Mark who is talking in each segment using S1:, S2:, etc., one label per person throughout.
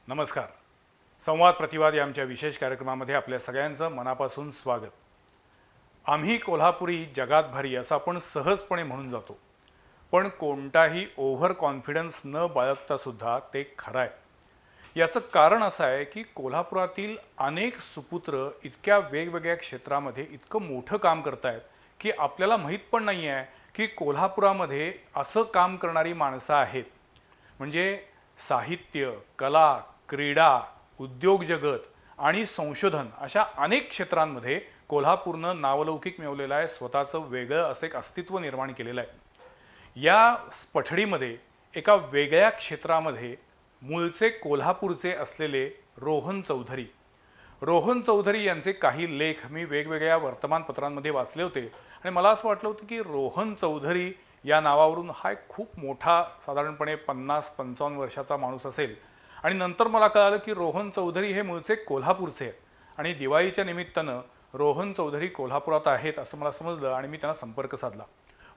S1: नमस्कार. संवाद प्रतिवाद या आमच्या विशेष कार्यक्रमामध्ये आपल्या सगळ्यांचं मनापासून स्वागत. आम्ही कोल्हापुरी जगात भारी असं आपण सहजपणे म्हणून जातो, पण कोणताही ओव्हर कॉन्फिडन्स न बाळगता सुद्धा ते खरं आहे. याचं कारण असं आहे की कोल्हापुरातील अनेक सुपुत्र इतक्या वेगवेगळ्या क्षेत्रामध्ये इतकं मोठं काम करत आहेत की आपल्याला माहीत पण नाही आहे की कोल्हापुरामध्ये असं काम करणारी माणसं आहेत. म्हणजे साहित्य, कला, क्रीडा, उद्योग जगत आणि संशोधन अशा अनेक क्षेत्रांमध्ये कोल्हापूरनं नावलौकिक मिळवलेलं आहे, स्वतःचं वेगळं असं एक अस्तित्व निर्माण केलेलं आहे. या पठडीमध्ये एका वेगळ्या क्षेत्रामध्ये मूळचे कोल्हापूरचे असलेले रोहन चौधरी यांचे काही लेख मी वेगवेगळ्या वर्तमानपत्रांमध्ये वाचले होते आणि मला असं वाटलं होतं की रोहन चौधरी या नावावरून हा एक खूप मोठा साधारणपणे 50-55 वर्षाचा माणूस असेल. आणि नंतर मला कळालं की रोहन चौधरी हे मूळचे कोल्हापूरचे आहेत आणि दिवाळीच्या निमित्तानं रोहन चौधरी कोल्हापुरात आहेत असं मला समजलं आणि मी त्यांना संपर्क साधला.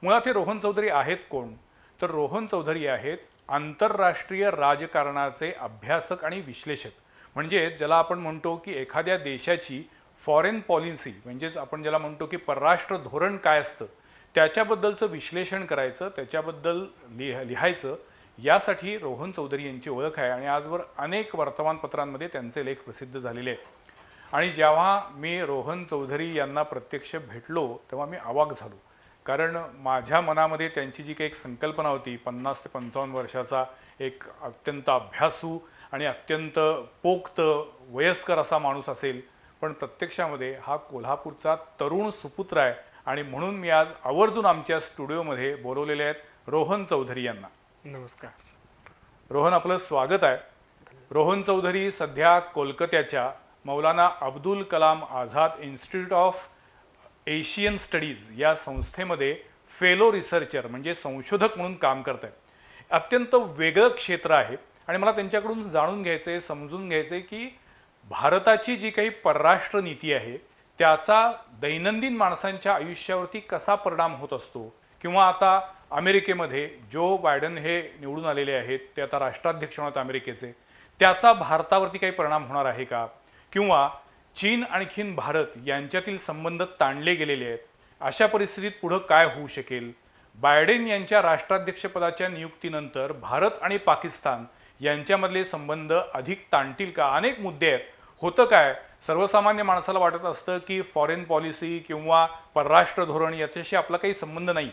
S1: मुळात हे रोहन चौधरी आहेत कोण? तर रोहन चौधरी आहेत आंतरराष्ट्रीय राजकारणाचे अभ्यासक आणि विश्लेषक. म्हणजे ज्याला आपण म्हणतो की एखाद्या देशाची फॉरेन पॉलिसी, म्हणजेच आपण ज्याला म्हणतो की परराष्ट्र धोरण काय असतं त्याच्याबद्दलचं विश्लेषण करायचं, त्याच्याबद्दल लिहायचं, यासाठी रोहन चौधरी यांची ओळख आहे आणि आजवर अनेक वर्तमानपत्रांमध्ये त्यांचे लेख प्रसिद्ध झालेले आहेत. आणि जेव्हा मी रोहन चौधरी यांना प्रत्यक्ष भेटलो तेव्हा मी अवाक झालो, कारण माझ्या मनामध्ये त्यांची जी काही एक संकल्पना होती, 50 ते 55 वर्षाचा एक अत्यंत अभ्यासू आणि अत्यंत पोक्त वयस्कर असा माणूस असेल, पण प्रत्यक्षामध्ये हा कोल्हापूरचा तरुण सुपुत्र आहे. आणि म्हणून मी आज आवर्जून आमच्या स्टुडिओमध्ये बोलवलेले आहेत रोहन चौधरी यांना.
S2: नमस्कार
S1: रोहन, आपलं स्वागत आहे. रोहन चौधरी सध्या कोलकात्याच्या Maulana Abdul Kalam Azad institute of Asian studies या संस्थेमध्ये फेलो रिसर्चर म्हणजे संशोधक म्हणून काम करत आहेत. अत्यंत वेगळं क्षेत्र आहे आणि मला त्यांच्याकडून जाणून घ्यायचं आहे, समजून घ्यायचं आहे की भारताची जी काही परराष्ट्र नीती आहे त्याचा दैनंदिन माणसांच्या आयुष्यावरती कसा परिणाम होत असतो, किंवा आता अमेरिकेमध्ये जो बायडन हे निवडून आलेले आहेत, ते आता राष्ट्राध्यक्ष होणार अमेरिकेचे, त्याचा भारतावरती काही परिणाम होणार आहे का, किंवा चीन आणखीन भारत यांच्यातील संबंध ताणले गेलेले आहेत, अशा परिस्थितीत पुढं काय होऊ शकेल, बायडेन यांच्या राष्ट्राध्यक्षपदाच्या नियुक्तीनंतर भारत आणि पाकिस्तान यांच्यामधले संबंध अधिक ताणतील का, अनेक मुद्दे आहेत. होतं काय, सर्वसामान्य माणसाला वाटत असतं की फॉरेन पॉलिसी किंवा परराष्ट्र धोरण याच्याशी आपला काही संबंध नाही,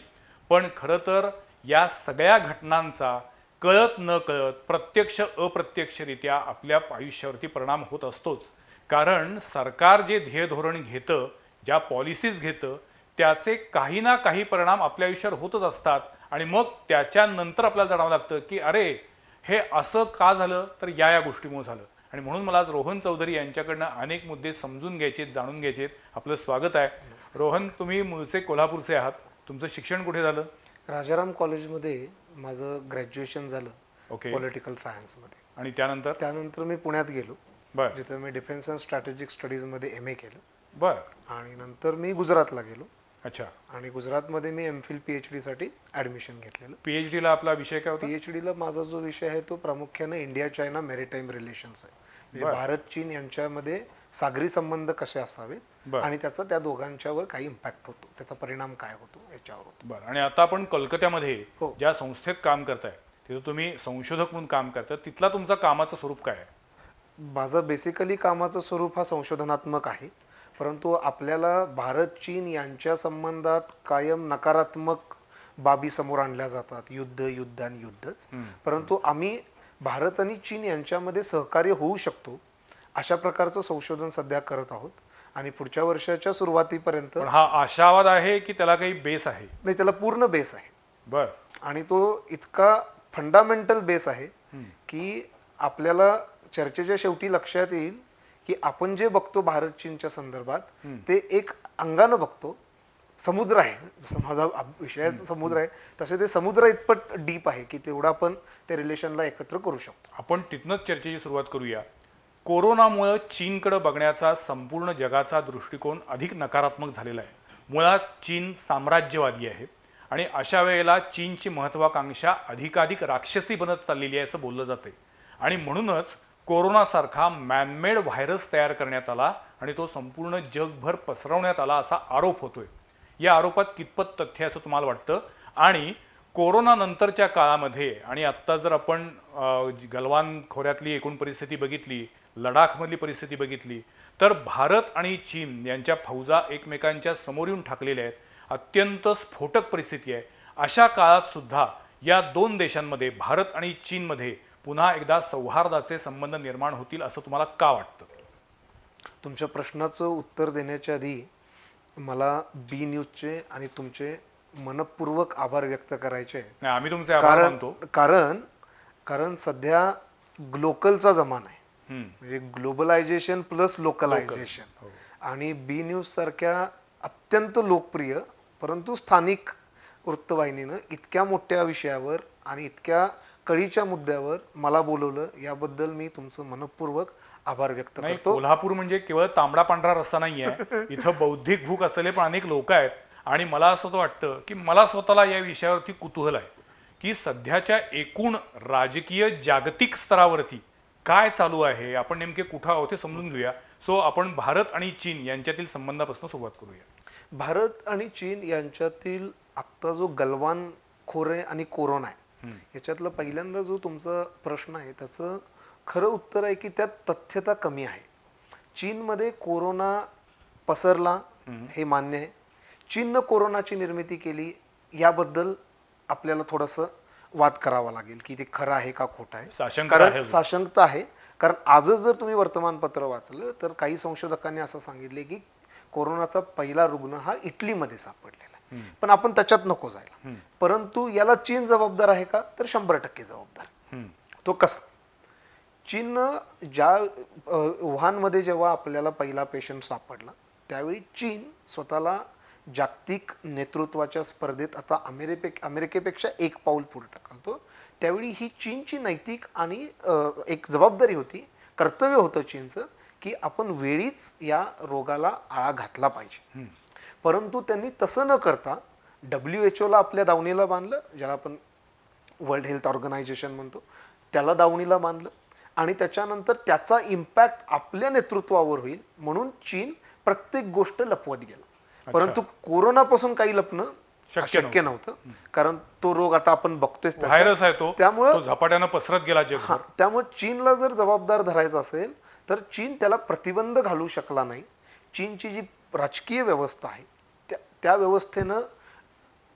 S1: पण खरं तर या सगळ्या घटनांचा कळत न कळत प्रत्यक्ष अप्रत्यक्षरित्या आपल्या आयुष्यावरती परिणाम होत असतोच. कारण सरकार जे ध्येय धोरण घेतं, ज्या पॉलिसीज घेतं, त्याचे काही ना काही परिणाम आपल्या आयुष्यावर होतच असतात आणि मग त्याच्यानंतर आपल्याला जाणावं लागतं की अरे हे असं का झालं, तर या गोष्टीमुळे झालं. आणि म्हणून मला आज रोहन चौधरी यांच्याकडनं अनेक मुद्दे समजून घ्यायचेत, जाणून घ्यायचेत. आपलं स्वागत आहे. रोहन, तुम्ही मूळचे कोल्हापूरचे आहात. तुमचं शिक्षण कुठे झालं?
S2: राजाराम कॉलेजमध्ये माझं ग्रॅज्युएशन झालं.
S1: ओके.
S2: पॉलिटिकल सायन्समध्ये.
S1: आणि त्यानंतर
S2: मी पुण्यात गेलो.
S1: बरं.
S2: जिथे मी डिफेन्स अँड स्ट्रॅटेजिक स्टडीजमध्ये MA केलं.
S1: बरं.
S2: आणि नंतर मी गुजरातला गेलो.
S1: अच्छा.
S2: आणि गुजरातमध्ये मी MPhil PhD साठी ॲडमिशन घेतलेलं.
S1: PhD ला आपला विषय काय होता?
S2: PhD ला माझा जो विषय आहे तो प्रामुख्याने इंडिया चायना मॅरिटाईम रिलेशन्स आहे. म्हणजे भारत चीन यांच्यामध्ये सागरी संबंध कसे असावेत आणि त्याचा त्या दोघांच्यावर काही इम्पॅक्ट होतो, त्याचा परिणाम काय होतो याच्यावर होतो.
S1: बरं. आणि आता आपण कोलकात्यामध्ये
S2: हो.
S1: ज्या संस्थेत काम करताय तिथं तुम्ही संशोधक म्हणून काम करता, तिथला तुमचा कामाचं स्वरूप काय आहे?
S2: माझं बेसिकली कामाचं स्वरूप हा संशोधनात्मक आहे, परंतु आपल्याला भारत चीन यांच्या संबंधात कायम नकारात्मक बाबी समोर आणल्या जातात, युद्ध आणि युद्धच. परंतु आम्ही भारत आणि चीन यांच्यामध्ये सहकार्य होऊ शकतो अशा प्रकारचं संशोधन सध्या करत आहोत. आणि पुढच्या वर्षाच्या सुरुवातीपर्यंत.
S1: हा आशावाद आहे की त्याला काही बेस आहे?
S2: नाही, त्याला पूर्ण बेस आहे.
S1: बरं.
S2: आणि तो इतका फंडामेंटल बेस आहे की आपल्याला चर्चेच्या शेवटी लक्षात येईल की आपण जे बघतो भारत चीनच्या संदर्भात ते एक अंगानं बघतो. समुद्र आहे, जसं माझा विषयाचा समुद्र आहे तसे ते समुद्र इतपत डीप आहे की तेवढा आपण त्या रिलेशनला एकत्र करू शकतो.
S1: आपण तिथनंच चर्चेची सुरुवात करूया. कोरोनामुळे चीनकडे बघण्याचा संपूर्ण जगाचा दृष्टिकोन अधिक नकारात्मक झालेला आहे. मुळात चीन साम्राज्यवादी आहे आणि अशा वेळेला चीनची महत्त्वाकांक्षा अधिकाधिक राक्षसी बनत चाललेली आहे असं बोललं जाते. आणि म्हणूनच कोरोनासारखा मॅनमेड व्हायरस तयार करण्यात आला आणि तो संपूर्ण जगभर पसरवण्यात आला असा आरोप होतोय. या आरोपात कितपत तथ्य असं तुम्हाला वाटतं? आणि कोरोना नंतरच्या काळामध्ये आणि आत्ता जर आपण गलवान खोऱ्यातली एकूण परिस्थिती बघितली, लडाखमधली परिस्थिती बघितली, तर भारत आणि चीन यांच्या फौजा एकमेकांच्या समोर येऊन ठाकलेल्या आहेत. अत्यंत स्फोटक परिस्थिती आहे. अशा काळात सुद्धा या दोन देशांमध्ये, भारत आणि चीनमध्ये पुन्हा एकदा सौहार्दाचे संबंध निर्माण होतील असं तुम्हाला का वाटतं?
S2: तुमच्या प्रश्नाचं उत्तर देण्याच्या आधी मला बी न्यूजचे आणि तुमचे मनपूर्वक आभार व्यक्त करायचे आहे.
S1: नाही, आम्ही तुमचे आभार मानतो.
S2: कारण सध्या ग्लोकलचा जमाना आहे. म्हणजे ग्लोबलायझेशन प्लस लोकलायझेशन. आणि बी न्यूज सारख्या अत्यंत लोकप्रिय परंतु स्थानिक वृत्तवाहिनीनं इतक्या मोठ्या विषयावर आणि इतक्या कळीच्या मुद्द्यावर मला बोलवलं, याबद्दल मी तुमचं मनपूर्वक आभार व्यक्त
S1: नाही,
S2: करतो.
S1: कोल्हापूर म्हणजे केवळ तांबडा पांढरा रस्सा नाही आहे. इथं बौद्धिक भूक असलेले पण अनेक लोक आहेत. आणि मला असं तो वाटतं की मला स्वतःला या विषयावरती कुतूहल आहे की सध्याच्या एकूण राजकीय जागतिक स्तरावरती काय चालू आहे, आपण नेमके कुठं आहोत हे समजून घेऊया. सो आपण भारत आणि चीन यांच्यातील संबंधापासून सुरुवात करूया.
S2: भारत आणि चीन यांच्यातील आत्ता जो गलवान खोरे आणि कोरोना आहे, याच्यातला पहिल्यांदा जो तुमचा प्रश्न आहे त्याचं खरं उत्तर आहे की त्यात तथ्यता कमी आहे. चीनमध्ये कोरोना पसरला हे मान्य आहे. चीननं कोरोनाची निर्मिती केली याबद्दल आपल्याला थोडंसं वाद करावा लागेल की ते खरं आहे का खोटं आहे. कारण साशंकता आहे. कारण आजच जर तुम्ही वर्तमानपत्र वाचलं तर काही संशोधकांनी असं सांगितले की कोरोनाचा पहिला रुग्ण हा इटलीमध्ये सापडलेला आहे. पण आपण त्याच्यात नको जायला. परंतु याला चीन जबाबदार आहे का? तर 100% जबाबदार. तो कसा? चीननं ज्या वुहानमध्ये जेव्हा आपल्याला पहिला पेशंट सापडला त्यावेळी चीन स्वतःला जागतिक नेतृत्वाच्या स्पर्धेत आता अमेरिकेपेक्षा एक पाऊल पुढे टाकतो. त्यावेळी ही चीनची नैतिक आणि एक जबाबदारी होती, कर्तव्य होतं चीनचं की आपण वेळीच या रोगाला आळा घातला पाहिजे. परंतु त्यांनी तसं न करता WHO आपल्या दावणीला बांधलं, ज्याला आपण वर्ल्ड हेल्थ ऑर्गनायझेशन म्हणतो, त्याला दावणीला बांधलं आणि त्याच्यानंतर त्याचा इम्पॅक्ट आपल्या नेतृत्वावर होईल म्हणून चीन प्रत्येक गोष्ट लपवत गेला. परंतु कोरोनापासून काही लपणं शक्य नव्हतं. कारण तो रोग आता आपण बघतोय,
S1: व्हायरस आहे तो,
S2: त्यामुळे
S1: झपाट्यानं पसरत गेला जगभर.
S2: त्यामुळे चीनला जर जबाबदार धरायचं असेल तर चीन त्याला प्रतिबंध घालू शकला नाही. चीनची जी राजकीय व्यवस्था आहे त्या व्यवस्थेनं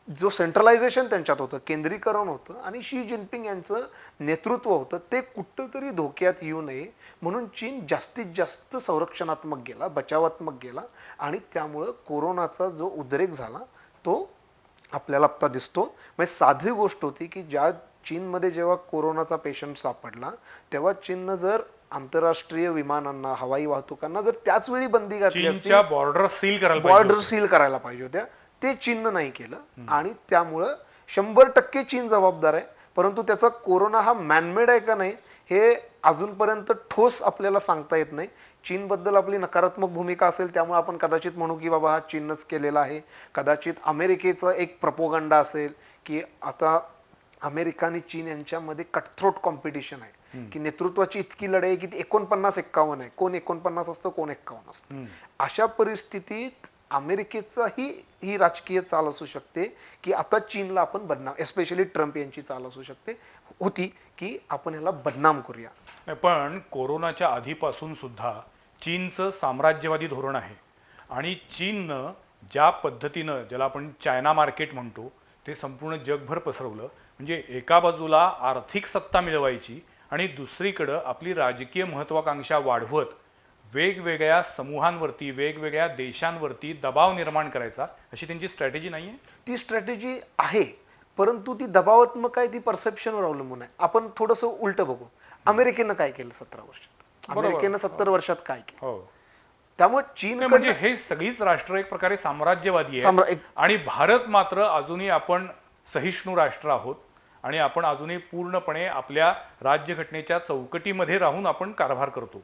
S2: जो सेंट्रलायझेशन त्यांच्यात होतं, केंद्रीकरण होतं आणि शी जिनपिंग यांचं नेतृत्व होतं, ते कुठंतरी धोक्यात येऊ नये म्हणून चीन जास्तीत जास्त संरक्षणात्मक गेला, बचावात्मक गेला आणि त्यामुळं कोरोनाचा जो उद्रेक झाला तो आपल्याला आत्ता दिसतो. म्हणजे साधी गोष्ट होती की ज्या चीनमध्ये जेव्हा कोरोनाचा पेशंट सापडला तेव्हा चीननं जर आंतरराष्ट्रीय विमानांना, हवाई वाहतुकांना जर त्याच वेळी बंदी घातली असती,
S1: बॉर्डर सील
S2: करायला पाहिजे होत्या, ते चीननं नाही केलं आणि त्यामुळं 100% चीन जबाबदार आहे. परंतु त्याचा कोरोना हा मॅनमेड आहे का नाही हे अजूनपर्यंत ठोस आपल्याला सांगता येत नाही. चीनबद्दल आपली नकारात्मक भूमिका असेल त्यामुळे आपण कदाचित म्हणू की बाबा हा चीनच केलेला आहे. कदाचित अमेरिकेचा एक प्रपोगंडा असेल की आता अमेरिका आणि चीन यांच्यामध्ये कटथ्रोट कॉम्पिटिशन आहे की नेतृत्वाची इतकी लढाई की 49-51 आहे, कोण 49 असतं कोण 51 असतं. अशा परिस्थितीत अमेरिकेचा ही राजकीय चाल असू शकते की आता चीनला आपण बदनाम, एस्पेशली ट्रम्प यांची चाल असू शकते होती की आपण याला बदनाम करूया.
S1: पण कोरोनाच्या आधीपासून सुद्धा चीनचं साम्राज्यवादी धोरण आहे आणि चीननं ज्या पद्धतीनं, ज्याला आपण चायना मार्केट म्हणतो, ते संपूर्ण जगभर पसरवलं. म्हणजे एका बाजूला आर्थिक सत्ता मिळवायची आणि दुसरीकडं आपली राजकीय महत्वाकांक्षा वाढवत वेगवेगळ्या समूहांवरती, वेगवेगळ्या देशांवरती दबाव निर्माण करायचा, अशी त्यांची स्ट्रॅटेजी नाही आहे.
S2: ती स्ट्रॅटेजी आहे परंतु ती दबावात्मक आहे, ती परसेप्शनवर अवलंबून आहे. आपण थोडंसं उलट बघू. अमेरिकेनं काय केलं 17 वर्षात, अमेरिकेनं 70 वर्षात काय केलं. त्यामुळे चीन
S1: म्हणजे हे सगळीच राष्ट्र एक प्रकारे साम्राज्यवादी आहे आणि भारत मात्र अजूनही आपण सहिष्णू राष्ट्र आहोत आणि आपण अजूनही पूर्णपणे आपल्या राज्यघटनेच्या चौकटीमध्ये राहून आपण कारभार करतो.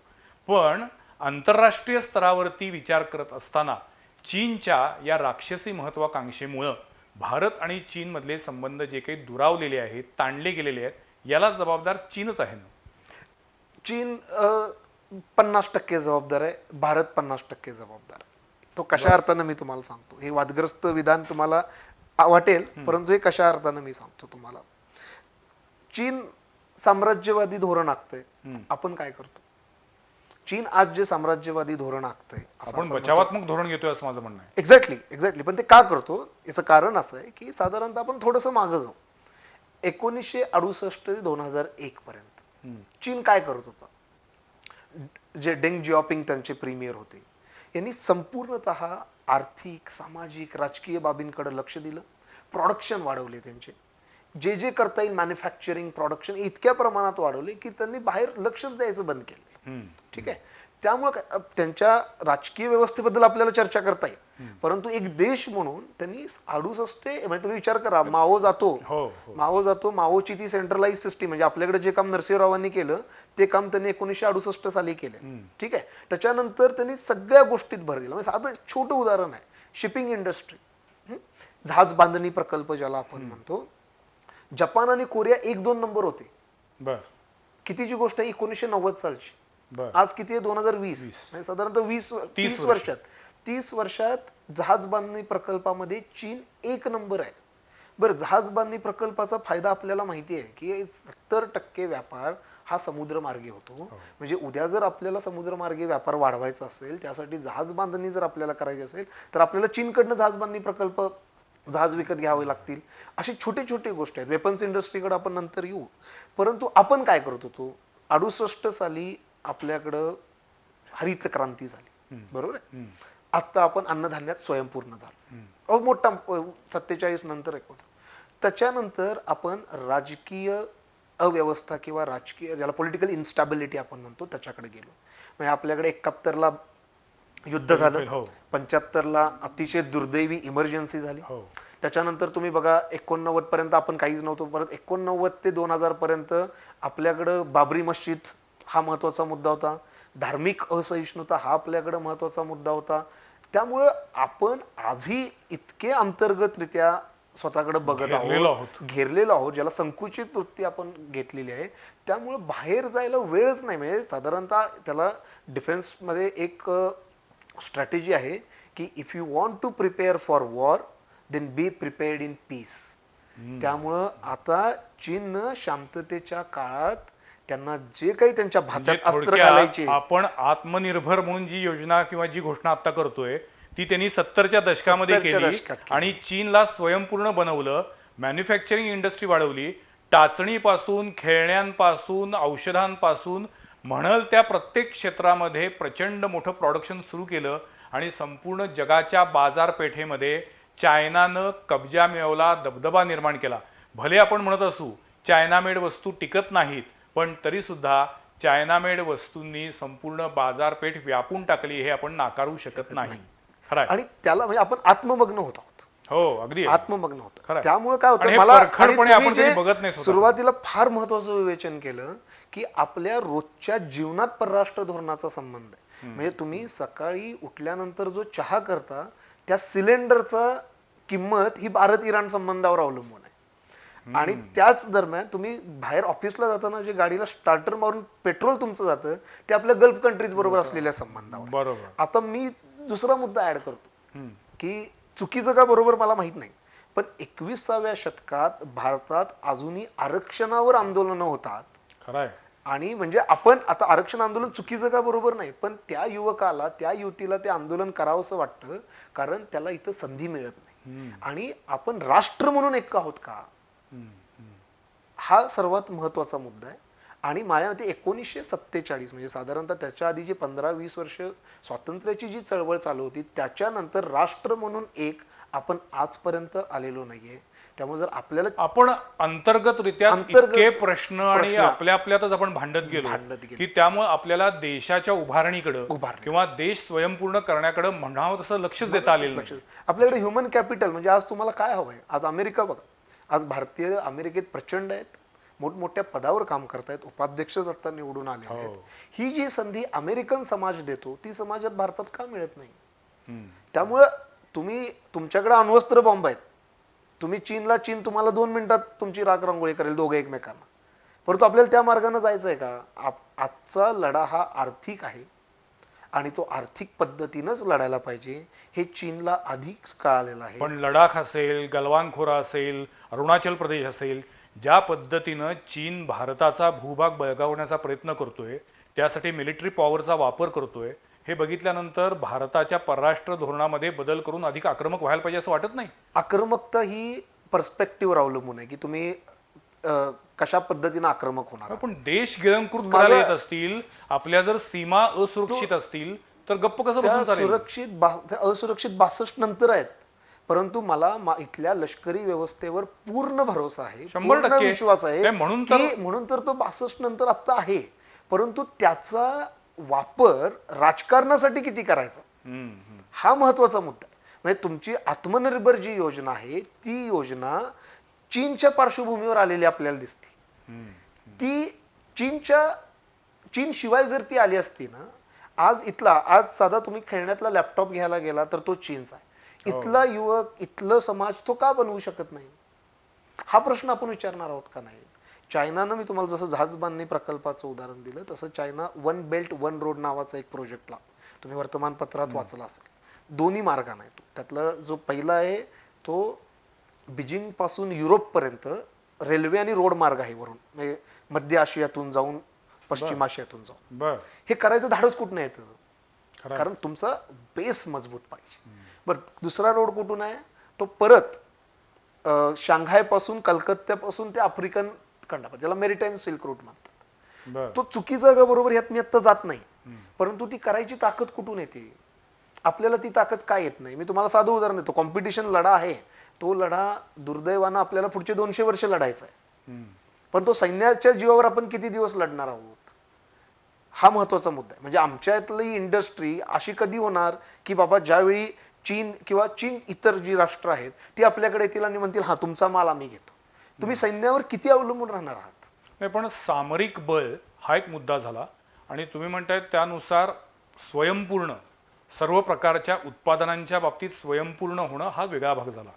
S1: पण आंतरराष्ट्रीय स्तरावरती विचार करत असताना चीनच्या या राक्षसी महत्वाकांक्षेमुळं भारत आणि चीनमधले संबंध जे काही दुरावलेले आहेत, ताणले गेलेले आहेत, याला जबाबदार चीनच आहे ना.
S2: चीन 50% जबाबदार आहे, भारत 50% जबाबदार आहे. तो कशा अर्थानं मी तुम्हाला सांगतो, हे वादग्रस्त विधान तुम्हाला वाटेल, परंतु हे कशा अर्थानं मी सांगतो तुम्हाला. चीन साम्राज्यवादी धोरण आखतंय, आपण काय करतो? चीन आज जे साम्राज्यवादी धोरण आखतंय,
S1: आपण बचावात्मक धोरण घेतोय असं माझं म्हणणं आहे.
S2: एक्झॅक्टली. पण ते का करतो याचं कारण असं आहे की साधारणतः आपण थोडंसं मागं जाऊ. 1968 ते 2001 पर्यंत चीन काय करत होता? जे डेंग जिओपिंग त्यांचे प्रीमियर होते, यांनी संपूर्णतः आर्थिक, सामाजिक, राजकीय बाबींकडे लक्ष दिलं. प्रोडक्शन वाढवले त्यांचे, जे करता येईल मॅन्युफॅक्चरिंग, प्रोडक्शन इतक्या प्रमाणात वाढवले की त्यांनी बाहेर लक्षच द्यायचं बंद केलं. ठीक आहे. त्यामुळे त्यांच्या राजकीय व्यवस्थेबद्दल आपल्याला चर्चा करता येईल, परंतु एक देश म्हणून त्यांनी 68 म्हणजे तुम्ही विचार करा, माओ जातो, माओची ती सेंट्रलाइज सिस्टीम, म्हणजे आपल्याकडे जे काम नरसिंहरावांनी केलं ते काम त्यांनी 1968 साली केलं. ठीक आहे. त्याच्यानंतर त्यांनी सगळ्या गोष्टीत भर दिला. म्हणजे साधं छोटं उदाहरण आहे, शिपिंग इंडस्ट्री, जहाज बांधणी प्रकल्प ज्याला आपण म्हणतो. जपान आणि कोरिया 1-2 नंबर होते. कितीची गोष्ट आहे? 1990 सालची. आज किती आहे? 2020. म्हणजे साधारणतः 30 वर्षात जहाज बांधणी प्रकल्पामध्ये चीन 1 नंबर आहे. बरं, जहाज बांधणी प्रकल्पाचा फायदा आपल्याला माहिती आहे की 70% व्यापार हा समुद्रमार्गे होतो. म्हणजे उद्या जर आपल्याला समुद्रमार्गे व्यापार वाढवायचा असेल, त्यासाठी जहाज बांधणी जर आपल्याला करायची असेल, तर आपल्याला चीनकडनं जहाज बांधणी प्रकल्प, जहाज विकत घ्यावे लागतील. असे छोटे छोटे गोष्टी आहेत. वेपन्स इंडस्ट्रीकडे आपण नंतर येऊ. परंतु आपण काय करत होतो? 68 साली आपल्याकडं हरित क्रांती झाली, बरोबर आहे. आता आपण अन्नधान्यात स्वयंपूर्ण झालो. मोठा 47 नंतर एक होता. त्याच्यानंतर आपण राजकीय अव्यवस्था किंवा राजकीय, ज्याला पॉलिटिकल इन्स्टॅबिलिटी आपण म्हणतो, त्याच्याकडे गेलो. म्हणजे आपल्याकडे 71ला युद्ध झालं, 75ला अतिशय दुर्दैवी इमर्जन्सी झाली. त्याच्यानंतर तुम्ही बघा 89 पर्यंत आपण काहीच नव्हतो. परत 89 ते 2000 पर्यंत आपल्याकडं बाबरी मस्जिद हा महत्वाचा मुद्दा होता. धार्मिक असहिष्णुता हा आपल्याकडे महत्वाचा मुद्दा होता. त्यामुळं आपण आजही इतके अंतर्गतरित्या स्वतःकडे बघत आहोत, घेरलेलो आहोत, ज्याला संकुचित वृत्ती आपण घेतलेली आहे. त्यामुळं बाहेर जायला वेळच नाही. म्हणजे साधारणतः त्याला डिफेन्समध्ये एक स्ट्रॅटेजी आहे की if you want to prepare for war then be prepared in peace. त्यामुळं आता चीननं शांततेच्या काळात त्यांना जे काही त्यांच्या भात्यात अस्त्र घालायचे,
S1: आपण आत्मनिर्भर म्हणून जी योजना किंवा जी घोषणा आता करतोय ती त्यांनी 70च्या दशकामध्ये केली आणि चीनला स्वयंपूर्ण बनवलं. मॅन्युफॅक्चरिंग इंडस्ट्री वाढवली. टाचणीपासून, खेळण्यांपासून, औषधांपासून म्हणाल त्या प्रत्येक क्षेत्रामध्ये प्रचंड मोठं प्रोडक्शन सुरू केलं आणि संपूर्ण जगाच्या बाजारपेठेमध्ये चायनानं कब्जा मिळवला, दबदबा निर्माण केला. भले आपण म्हणत असू चायना मेड वस्तू टिकत नाहीत, पण तरी सुद्धा चायना मेड वस्तूंनी संपूर्ण बाजारपेठ व्यापून टाकली, हे आपण नाकारू शकत नाही. खरं.
S2: आणि त्याला म्हणजे आपण आत्ममग्न होत आहोत.
S1: हो, अगदी
S2: आत्ममग्न होतं. त्यामुळे काय होतं, मला सुरुवातीला फार महत्वाचं विवेचन केलं की आपल्या रोजच्या जीवनात परराष्ट्र धोरणाचा संबंध आहे. म्हणजे तुम्ही सकाळी उठल्यानंतर जो चहा करता, त्या सिलेंडरचा किंमत ही भारत-इराण संबंधावर अवलंबून आहे. आणि त्याच दरम्यान तुम्ही बाहेर ऑफिसला जाताना जे गाडीला स्टार्टर मारून पेट्रोल तुमचं जातं, ते आपल्या गल्फ कंट्रीज बरोबर असलेल्या संबंधावर.
S1: बरोबर.
S2: आता मी दुसरा मुद्दा ऍड करतो की चुकीचं का बरोबर मला माहित नाही, पण 21व्या शतकात भारतात अजूनही आरक्षणावर आंदोलनं होतात.
S1: खरंय.
S2: आणि म्हणजे आपण आता आरक्षण आंदोलन चुकीचं का बरोबर नाही, पण त्या युवकाला, त्या युवतीला ते आंदोलन करावंसं वाटतं, कारण त्याला इथं संधी मिळत नाही. आणि आपण राष्ट्र म्हणून एक आहोत का, हा सर्वात महत्वाचा मुद्दा आहे. आणि माझ्या मते 1947 म्हणजे साधारणतः त्याच्या आधी जे 15-20 वर्ष स्वातंत्र्याची जी चळवळ चालू होती, त्याच्यानंतर राष्ट्र म्हणून एक आपण आजपर्यंत आलेलो नाहीये. त्यामुळे जर आपल्याला
S1: आपण अंतर्गतरित्या इतके प्रश्न आणि आपल्या आपल्यातच आपण भांडत गेलो की त्यामुळे आपल्याला देशाच्या उभारणीकडे किंवा देश स्वयंपूर्ण करण्याकडे म्हणावं तसं लक्षच देता आलेलं नाही.
S2: आपल्याकडे ह्युमन कॅपिटल म्हणजे आज तुम्हाला काय हवंय, आज अमेरिका बघा, आज भारतीय अमेरिकेत प्रचंड आहेत, मोठमोठ्या पदावर काम करतायत, उपाध्यक्ष आता निवडून आले आहेत. ही जी संधी अमेरिकन समाज देतो ती समाजात भारतात का मिळत नाही? त्यामुळं तुम्ही, तुमच्याकडे अण्वस्त्र बॉम्ब आहेत, तुम्ही चीन तुम्हाला 2 मिनिटात तुमची राख रांगोळी करेल दोघे एकमेकांना. परंतु आपल्याला त्या मार्गाने जायचं आहे का? आजचा लढा हा आर्थिक आहे आणि तो आर्थिक पद्धतीनंच लढायला पाहिजे हे चीनला आधीच कळालेलं आहे.
S1: पण लडाख असेल, गलवान खोरा असेल, अरुणाचल प्रदेश असेल, ज्या पद्धतीनं चीन भारताचा भूभाग बळकावण्याचा प्रयत्न करतोय, त्यासाठी मिलिटरी पॉवरचा वापर करतोय, हे बघितल्यानंतर भारताच्या परराष्ट्र धोरणामध्ये बदल करून अधिक आक्रमक व्हायला पाहिजे असं वाटत नाही?
S2: आक्रमकता ही पर्स्पेक्टिव्हवर अवलंबून आहे की तुम्ही कशा पद्धतीनं आक्रमक होणार आहात.
S1: पण देश गिळंकृत करायला येत असतील, आपल्या जर सीमा असुरक्षित असतील, तर गप्प कसं बसून चालेल?
S2: त्या असुरक्षित 62 नंतर आहेत, परंतु मला इथल्या लष्करी व्यवस्थेवर पूर्ण भरोसा आहे,
S1: 100%
S2: पूर्ण विश्वास आहे
S1: नाही, म्हणून
S2: म्हणून तर तो 62 नंतर आता आहे. परंतु त्याचा वापर राजकारणासाठी किती करायचा हा महत्वाचा मुद्दा आहे. म्हणजे तुमची आत्मनिर्भर जी योजना आहे ती योजना चीनच्या पार्श्वभूमीवर आलेली आपल्याला दिसते. ती चीन शिवाय जर ती आली असती ना, आज साधा तुम्ही खेळण्यातला लॅपटॉप घ्यायला गेला तर तो चीनचा आहे. इथला युवक, इथलं समाज तो का बनवू शकत नाही हा प्रश्न आपण विचारणार आहोत का नाही? चायनानं, मी तुम्हाला जसं जहाज बांधणी प्रकल्पाचं उदाहरण दिलं तसं China one belt one road नावाचा एक प्रोजेक्टला तुम्ही वर्तमानपत्रात वाचला असेल. दोन्ही मार्गाने आहे तो. त्यातला जो पहिला आहे तो बीजिंग पासून युरोपपर्यंत रेल्वे आणि रोड मार्ग आहे वरून, म्हणजे मध्य आशियातून जाऊन पश्चिम आशियातून जाऊन.
S1: बर,
S2: हे करायचं धाडस कुठून येतं? कारण तुमचा बेस मजबूत पाहिजे. बरं, दुसरा रोड कुठून आहे? तो परत शांघाय पासून, कलकत्त्यापासून ते आफ्रिकन खंडापर्यंत, ज्याला मेरिटाईम सिल्क रूट म्हणतात. तो चुकीचा का बरोबर यात मी आता जात नाही, परंतु ती करायची ताकद कुठून येते? आपल्याला ती ताकद काय येत नाही? मी तुम्हाला साधं उदाहरण देतो. कॉम्पिटिशन लढा आहे, तो लढा दुर्दैवानं आपल्याला पुढचे 200 वर्ष लढायचा आहे, पण तो सैन्याच्या जीवावर आपण किती दिवस लढणार आहोत हा महत्वाचा मुद्दा आहे. म्हणजे आमच्यातली इंडस्ट्री अशी कधी होणार की बाबा ज्यावेळी चीन किंवा इतर जी राष्ट्र आहेत ती आपल्याकडे येतील आणि म्हणतील हा तुमचा माल आम्ही घेतो, तुम्ही सैन्यावर किती अवलंबून राहणार आहात?
S1: नाही, पण सामरिक बळ हा एक मुद्दा झाला आणि तुम्ही म्हणताय त्यानुसार स्वयंपूर्ण सर्व प्रकारच्या उत्पादनांच्या बाबतीत स्वयंपूर्ण होणं हा वेगळा भाग झाला.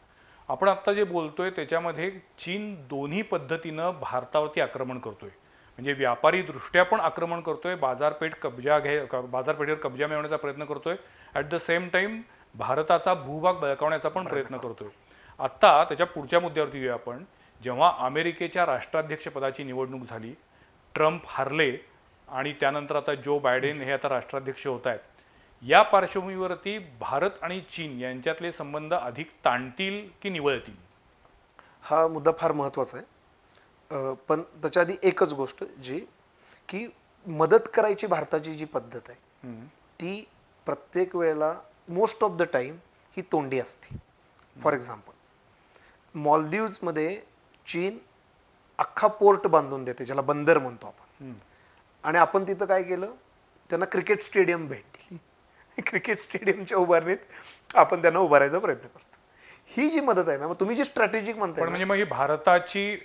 S1: आपण आत्ता जे बोलतोय त्याच्यामध्ये चीन दोन्ही पद्धतीनं भारतावरती आक्रमण करतोय, म्हणजे व्यापारी दृष्ट्या पण आक्रमण करतोय, बाजारपेठेवर कब्जा मिळवण्याचा प्रयत्न करतोय, ॲट द सेम टाइम भारताचा भूभाग बळकावण्याचा पण प्रयत्न करतोय. आत्ता त्याच्या पुढच्या मुद्द्यावरती येऊया आपण. जेव्हा अमेरिकेच्या राष्ट्राध्यक्षपदाची निवडणूक झाली, ट्रम्प हरले आणि त्यानंतर आता जो बायडेन हे आता राष्ट्राध्यक्ष होत आहेत, या पार्श्वभूमीवरती भारत आणि चीन यांच्यातले संबंध अधिक ताणतील की निवळतील?
S2: हा मुद्दा फार महत्वाचा आहे. पण त्याच्या आधी एकच गोष्ट जी की मदत करायची भारताची जी पद्धत आहे ती प्रत्येक वेळेला मोस्ट ऑफ द टाइम ही तोंडी असते. फॉर एक्झाम्पल मॉलदीव्समध्ये चीन अख्खा पोर्ट बांधून देते, ज्याला बंदर म्हणतो आपण, आणि आपण तिथं काय केलं, त्यांना क्रिकेट स्टेडियम भेटली. क्रिकेट स्टेडियमच्या उभारणीत आपण त्यांना उभारायचा प्रयत्न करतो. ही जी मदत आहे ना, मग तुम्ही जी स्ट्रॅटेजिक म्हणताय
S1: पण म्हणजे मग ही भारताची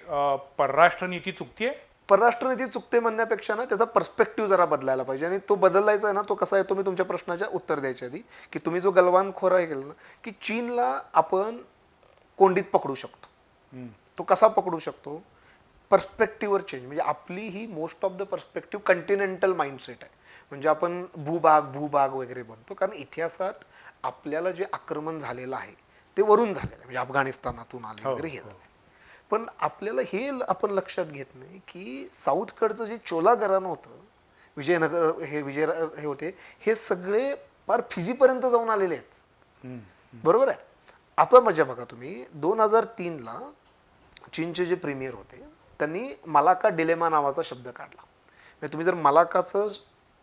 S1: परराष्ट्र नीती चुकतीये?
S2: परराष्ट्र नीती चुकते म्हणण्यापेक्षा ना त्याचा पर्स्पेक्टिव्ह जरा बदलायला पाहिजे, आणि तो बदलायचा आहे ना, तो कसा आहे तो मी तुमच्या प्रश्नाच्या उत्तर द्यायच्या आधी की तुम्ही जो गलवान खोरा हे केलं ना की चीनला आपण कोंडीत पकडू शकतो. तो कसा पकडू शकतो? पर्स्पेक्टिव्हवर चेंज. म्हणजे आपली ही most of the perspective continental mindset आहे. म्हणजे आपण भूभाग वगैरे बनतो, कारण इतिहासात आपल्याला जे आक्रमण झालेलं आहे ते वरून झालेलं आहे, म्हणजे अफगाणिस्तानातून आले वगैरे हे झालं. पण आपल्याला हे आपण लक्षात घेत नाही की साऊथकडचं जे चोला घराणं होतं, विजयनगर हे होते, हे सगळे फार फिजीपर्यंत जाऊन आलेले आहेत. बरोबर आहे. आता मजा बघा तुम्ही, 2003ला चीनचे जे प्रीमियर होते त्यांनी मलाका डिलेमा नावाचा शब्द काढला. म्हणजे तुम्ही जर मलाकाचं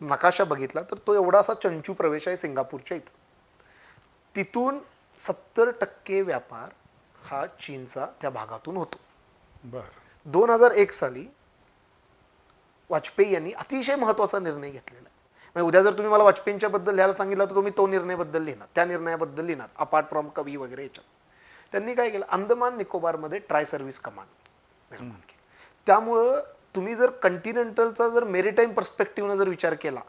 S2: नकाशा बघितला तर तो एवढा असा चंचू प्रवेश आहे सिंगापूरच्या इथं. तिथून 70% व्यापार हा चीनचा त्या भागातून होतो. 2001 साली वाजपेयी यांनी अतिशय महत्त्वाचा निर्णय घेतलेला आहे. म्हणजे उद्या जर तुम्ही मला वाजपेयींच्या बद्दल लिहायला सांगितलं तर तुम्ही तो निर्णयाबद्दल लिहिणार, त्या निर्णयाबद्दल लिहिणार, अपार्ट फ्रॉम कवी वगैरे याच्यात. त्यांनी काय केलं, अंदमान निकोबारमध्ये ट्राय सर्व्हिस कमांड निर्माण केली. त्यामुळं तुम्ही जर कंटिनेंटलचा जर मेरिटाईम पर्स्पेक्टिव्हनं जर विचार केला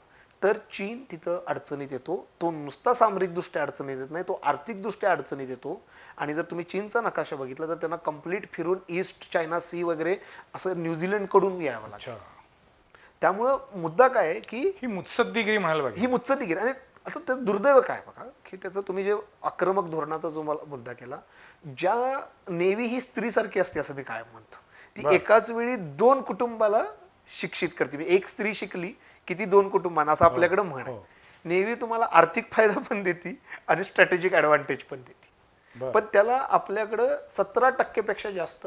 S2: तर चीन तिथं अडचणीत येतो. तो नुसता सामरिकदृष्ट्या अडचणीत येत नाही, तो आर्थिकदृष्ट्या अडचणीत येतो. आणि जर तुम्ही चीनचा नकाशा बघितला तर त्यांना कम्प्लीट फिरून ईस्ट चायना सी वगैरे असं न्यूझीलंडकडून यावं लागतं.
S1: अच्छा,
S2: त्यामुळं मुद्दा काय आहे की
S1: ही मुत्सद्दीगिरी म्हणायला
S2: ही
S1: पाहिजे.
S2: मुत्सद्दीगिरी. आणि आता ते दुर्दैव काय बघा की त्याचं तुम्ही जे आक्रमक धोरणाचा जो मला मुद्दा केला, ज्या नेव्ही ही स्त्रीसारखी असते असं मी काय म्हणतो, ती
S1: बरं.
S2: एकाच वेळी 2 कुटुंबाला शिक्षित करते. म्हणजे एक स्त्री शिकली की ती 2 कुटुंबांना, असं आपल्याकडे म्हण आहे.
S1: हो.
S2: नेव्ही तुम्हाला आर्थिक फायदा पण देते आणि स्ट्रॅटेजिक ॲडव्हान्टेज पण देते.
S1: बरं.
S2: पण त्याला आपल्याकडं 17% पेक्षा जास्त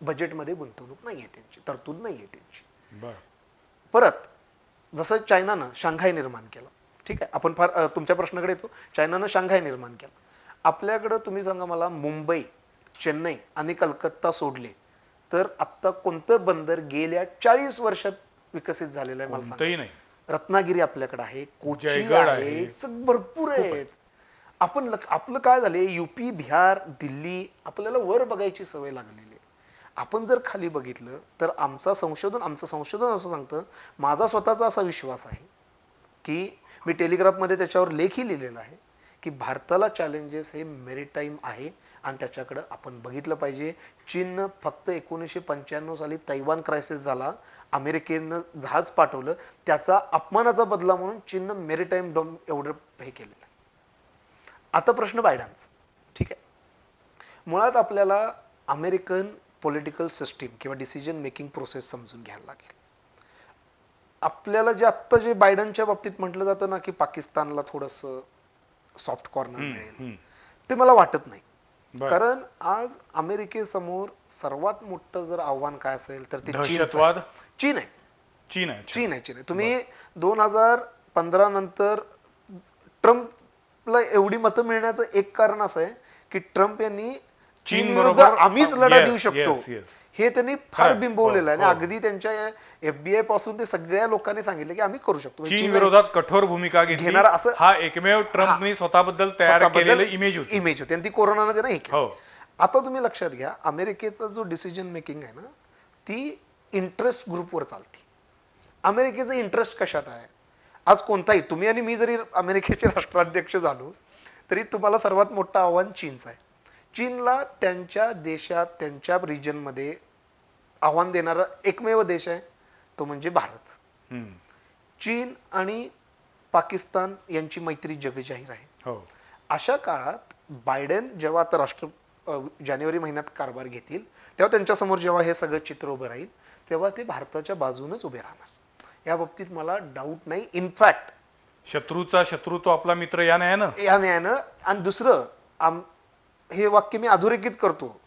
S2: बजेटमध्ये गुंतवणूक नाही आहे त्यांची, तरतूद नाही आहे त्यांची.
S1: बर.
S2: परत जसं चायनानं शांघाय निर्माण केला, ठीक आहे, आपण फार तुमच्या प्रश्नाकडे येतो. चायनानं शांघाय निर्माण केला. आपल्याकडं तुम्ही सांगा मला, मुंबई, चेन्नई आणि कलकत्ता सोडले तर आत्ता कोणतं बंदर गेल्या 40 वर्षात विकसित झालेलं आहे मला सांगा?
S1: कोणतंही नाही.
S2: रत्नागिरी आपल्याकडे आहे, कोची
S1: जयगड
S2: आहे,
S1: आहे.
S2: भरपूर आहेत. आपण आपलं काय झाले, युपी, बिहार, दिल्ली, आपल्याला वर बघायची सवय लागलेली आहे. आपण जर खाली बघितलं तर आमचं संशोधन असं सांगतं, माझा स्वतःचा असा विश्वास आहे की मी टेलिग्राफमध्ये त्याच्यावर लेखही लिहिलेला आहे की भारताला चॅलेंजेस हे मेरिटाईम आहे आणि त्याच्याकडं आपण बघितलं पाहिजे. चीननं फक्त 1995 साली तैवान क्रायसिस झाला, अमेरिकेनं जहाज पाठवलं, त्याचा अपमानाचा बदला म्हणून चीननं मेरिटाईम डॉम एवढं हे केलेलं आहे. आता प्रश्न बायडनचा, ठीक आहे. मुळात आपल्याला अमेरिकन पॉलिटिकल सिस्टीम किंवा डिसिजन मेकिंग प्रोसेस समजून घ्यायला लागेल. आपल्याला जे आत्ता जे बायडनच्या बाबतीत म्हटलं जातं ना की पाकिस्तानला थोडंसं सॉफ्ट कॉर्नर मिळेल, ते मला वाटत नाही.
S1: बरं.
S2: कारण आज अमेरिकेसमोर सर्वात मोठं जर आव्हान काय असेल तर ते
S1: दहशतवाद.
S2: चीन आहे.
S1: चीन आहे. अच्छा.
S2: चीन आहे. तुम्ही 2015 नंतर ट्रम्पला एवढी मतं मिळण्याचं एक कारण असं आहे की ट्रम्प यांनी चीन विरुद्ध
S1: बरोबर
S2: आम्हीच लढा
S1: yes,
S2: देऊ शकतो
S1: yes, yes.
S2: हे त्यांनी फार
S1: खरं.
S2: बिंबवलेलं आहे.
S1: हो,
S2: आणि अगदी त्यांच्या FBI पासून ते सगळ्या लोकांनी सांगितलं की आम्ही करू शकतो.
S1: चीन विरोधात कठोर भूमिका घेतली.
S2: घेणारा असं-
S1: हा एकमेव ट्रम्पनी स्वतःबद्दल तयार केलेलं इमेज होती.
S2: इमेज होती आणि ती कोरोनानं त्यांना हे केलं.
S1: हो.
S2: आता तुम्ही लक्षात घ्या, अमेरिकेचा जो डिसिजन मेकिंग आहे ना, ती इंटरेस्ट ग्रुपवर चालते. अमेरिकेचं इंटरेस्ट कशात आहे? आज कोणताही, तुम्ही आणि मी जरी अमेरिकेचे राष्ट्राध्यक्ष झालो तरी तुम्हाला सर्वात मोठं आव्हान चीनचं आहे. चीनला त्यांच्या देशात, त्यांच्या रिजनमध्ये आव्हान देणारा एकमेव देश आहे तो म्हणजे भारत.
S1: हम्म.
S2: चीन आणि पाकिस्तान यांची मैत्री जगजाहीर आहे.
S1: हो.
S2: अशा काळात बायडेन जेव्हा आता जानेवारी महिन्यात कारभार घेतील, तेव्हा त्यांच्यासमोर जेव्हा हे सगळं चित्र उभं राहील, तेव्हा ते भारताच्या बाजूनच उभे राहणार, या बाबतीत मला डाऊट नाही. इनफॅक्ट
S1: शत्रूचा शत्रू तो आपला मित्र या नाही ना.
S2: या न्यायानं. आणि दुसरं, हे वाक्य मी अधोरेखित करतो,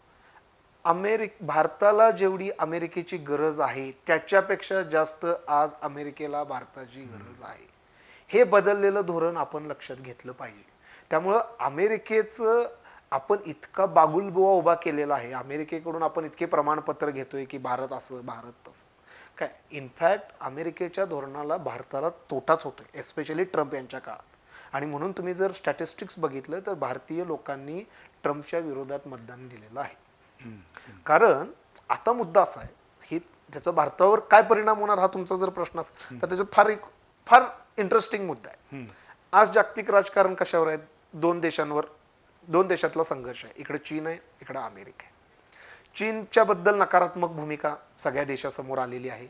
S2: भारताला जेवढी अमेरिकेची गरज आहे त्याच्यापेक्षा जास्त आज अमेरिकेला भारताची गरज आहे. हे बदललेलं धोरण आपण लक्षात घेतलं पाहिजे. त्यामुळं अमेरिकेचं आपण इतका बागुलबुवा उभा केलेला आहे, अमेरिकेकडून आपण इतके प्रमाणपत्र घेतोय की भारत असं, भारत तसं काय. इनफॅक्ट अमेरिकेच्या धोरणाला भारताला तोटाच होतोय, एस्पेशली ट्रम्प यांच्या काळात. आणि म्हणून तुम्ही जर स्टॅटिस्टिक्स बघितलं तर भारतीय लोकांनी ट्रम्पच्या विरोधात मतदान दिलेलं आहे. कारण आता मुद्दा असा आहे, ही त्याचा भारतावर काय परिणाम होणार हा तुमचा जर प्रश्न असेल तर त्याच्यात फार इंटरेस्टिंग मुद्दा आहे. आज जागतिक राजकारण कशावर आहे? 2 देशांवर, 2 देशातला संघर्ष आहे. इकडे चीन आहे, इकडे अमेरिका आहे. चीनच्या बद्दल नकारात्मक भूमिका सगळ्या देशासमोर आलेली आहे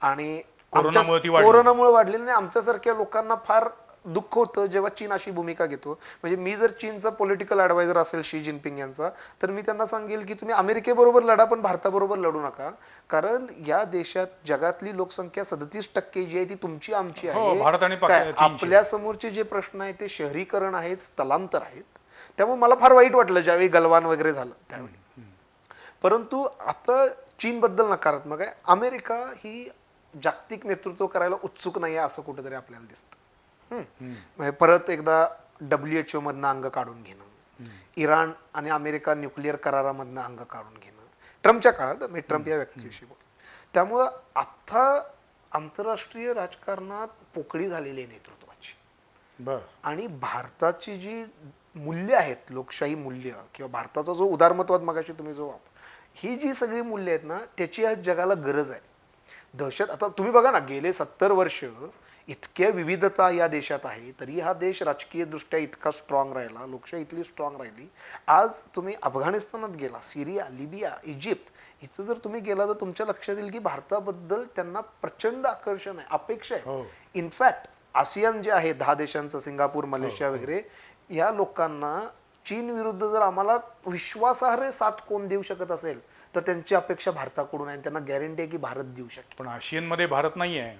S2: आणि कोरोनामुळे वाढलेली. आणि आमच्यासारख्या लोकांना फार दुःख होतं जेव्हा चीन अशी भूमिका घेतो. म्हणजे मी जर चीनचा पॉलिटिकल ॲडवायझर असेल शी जिनपिंग यांचा, तर मी त्यांना सांगेल की तुम्ही अमेरिकेबरोबर लढा पण भारताबरोबर लढू नका. कारण या देशात जगातली लोकसंख्या 37% जी आहे ती तुमची आमची आहे.
S1: भारत आणि
S2: आपल्या समोरचे जे प्रश्न आहेत ते शहरीकरण आहेत, स्थलांतर आहेत. त्यामुळे मला फार वाईट वाटलं ज्यावेळी गलवान वगैरे झालं त्यावेळी. परंतु आता चीनबद्दल नकारात्मक आहे. अमेरिका ही जागतिक नेतृत्व करायला उत्सुक नाही आहे असं कुठेतरी आपल्याला दिसतं. म्हणजे परत एकदा WHO मधनं अंग काढून घेणं, इराण आणि अमेरिका न्यूक्लिअर करारामधनं अंग काढून घेणं, ट्रम्पच्या काळात, मी ट्रम्प या व्यक्तीविषयी बोल. त्यामुळं आता आंतरराष्ट्रीय राजकारणात पोकळी झालेली आहे नेतृत्वाची. आणि भारताची जी मूल्य आहेत, लोकशाही मूल्य किंवा भारताचा जो उदारमतवाद मगाशी तुम्ही जो ही जी सगळी मूल्य आहेत ना, त्याची आज जगाला गरज आहे. दहशत, आता तुम्ही बघा ना, गेले 70 वर्ष इतक्या विविधता या देशात आहे, तरी हा देश राजकीय दृष्ट्या इतका स्ट्रॉंग राहिला, लोकशाही इथली स्ट्रॉंग राहिली. आज तुम्ही अफगाणिस्तानात गेला, सिरिया, लिबिया, इजिप्त, इथं जर तुम्ही गेला तर तुमच्या लक्षात येईल की भारताबद्दल त्यांना प्रचंड आकर्षण आहे, अपेक्षा आहे.
S1: हो.
S2: इनफॅक्ट आसियान जे आहे 10 देशांचं, सिंगापूर, मलेशिया वगैरे, या लोकांना चीन विरुद्ध जर आम्हाला विश्वासार्ह साथ कोण देऊ शकत असेल तर त्यांची अपेक्षा भारताकडून आहे आणि त्यांना गॅरंटी आहे की भारत देऊ शकेल.
S1: पण आशियनमध्ये भारत नाही आहे,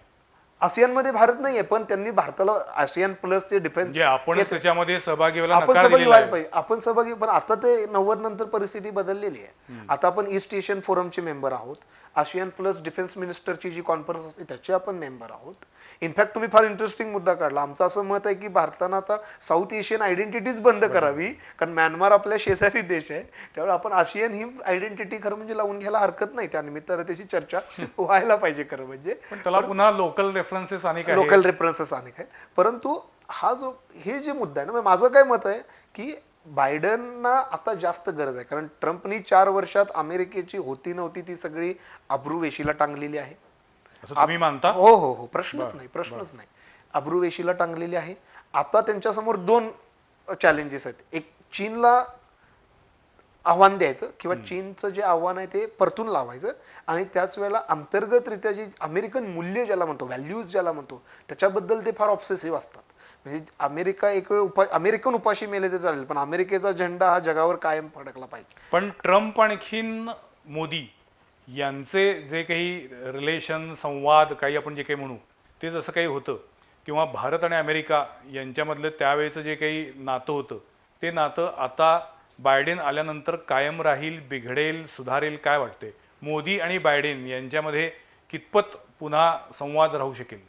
S2: आसियानमध्ये भारत नाहीये, पण त्यांनी भारताला आसियान प्लसचे डिफेन्स
S1: म्हणजे आपणच त्याच्यामध्ये सहभागी व्हायला
S2: आपण
S1: नकार
S2: सहभागी
S1: दिलेला
S2: व्हायला
S1: आहे.
S2: पाहिजे. आपण सहभागी, पण आता ते 90 नंतर परिस्थिती बदललेली आहे. आता आपण ईस्ट एशियन फोरमचे मेंबर आहोत. आशियन प्लस डिफेन्स मिनिस्टरची जी कॉन्फरन्स असते त्याचे आपण मेंबर आहोत. इनफॅक्ट तुम्ही फार इंटरेस्टिंग मुद्दा काढला. आमचं असं मत आहे की भारतानं आता साऊथ एशियन आयडेंटिटीज बंद करावी, कारण म्यानमार आपल्या शेजारी देश आहे. त्यामुळे आपण आशियन ही आयडेंटिटी खरं म्हणजे लावून घ्यायला हरकत नाही. त्यानिमित्तानं त्याची चर्चा व्हायला पाहिजे खरं म्हणजे.
S1: पण त्याला पुन्हा लोकल रेफरन्सेस अनेक आहेत.
S2: लोकल रेफरन्सेस अनेक आहेत. परंतु हा जो हे जे मुद्दा आहे ना, माझं काय मत आहे की बायडनना आता जास्त गरज आहे, कारण ट्रम्पनी 4 वर्षात अमेरिकेची होती नव्हती ती सगळी अब्रू वेशीला टांगलेली आहे.
S1: असं तुम्ही मानता?
S2: हो हो हो, प्रश्नच नाही. अब्रू वेशीला टांगलेली आहे. आता त्यांच्यासमोर 2 चॅलेंजेस आहेत. एक, चीनला आव्हान द्यायचं किंवा चीनचं जे आव्हान आहे ते परतून लावायचं, आणि त्याच वेळेला अंतर्गतरित्या जी अमेरिकन मूल्य ज्याला म्हणतो, व्हॅल्यूज ज्याला म्हणतो, त्याच्याबद्दल ते फार ऑब्सेसिव्ह असतात. म्हणजे अमेरिका एक वेळ अमेरिकन उपाशी मेले तर चालेल, पण अमेरिकेचा झेंडा हा जगावर कायम फडकला पाहिजे.
S1: पण ट्रम्प आणखीन मोदी यांचे जे काही रिलेशन, संवाद, काही आपण जे काही म्हणू ते जसं काही होतं, किंवा भारत आणि अमेरिका यांच्यामधलं त्यावेळेचं जे काही नातं होतं ते नातं आता बायडेन आल्यानंतर कायम राहील, बिघडेल, सुधारेल, काय वाटते? मोदी आणि बायडेन यांच्यामध्ये कितपत पुन्हा संवाद राहू शकेल?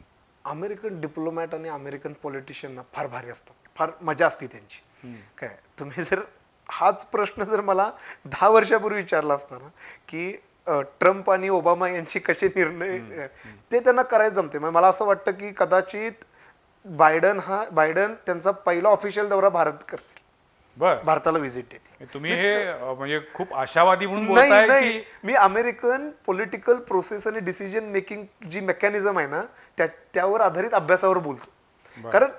S2: अमेरिकन डिप्लोमॅट आणि अमेरिकन पॉलिटिशियनना फार भारी असतात, फार मजा असते त्यांची. काय तुम्ही जर हाच प्रश्न जर मला 10 वर्षापूर्वी विचारला असता ना की ट्रम्प आणि ओबामा यांचे कसे निर्णय, ते त्यांना करायचं जमते. मला असं वाटतं की कदाचित बायडन त्यांचा पहिला ऑफिशियल दौरा भारत करतील,
S1: बर,
S2: भारताला व्हिजिट देतील.
S1: तुम्ही हे म्हणजे खूप आशावादी म्हणून
S2: नाही
S1: बोलताय
S2: नाही,
S1: की?
S2: मी अमेरिकन पॉलिटिकल प्रोसेस आणि डिसिजन मेकिंग जी मेकॅनिझम आहे ना त्यावर आधारित अभ्यासावर बोलतो. कारण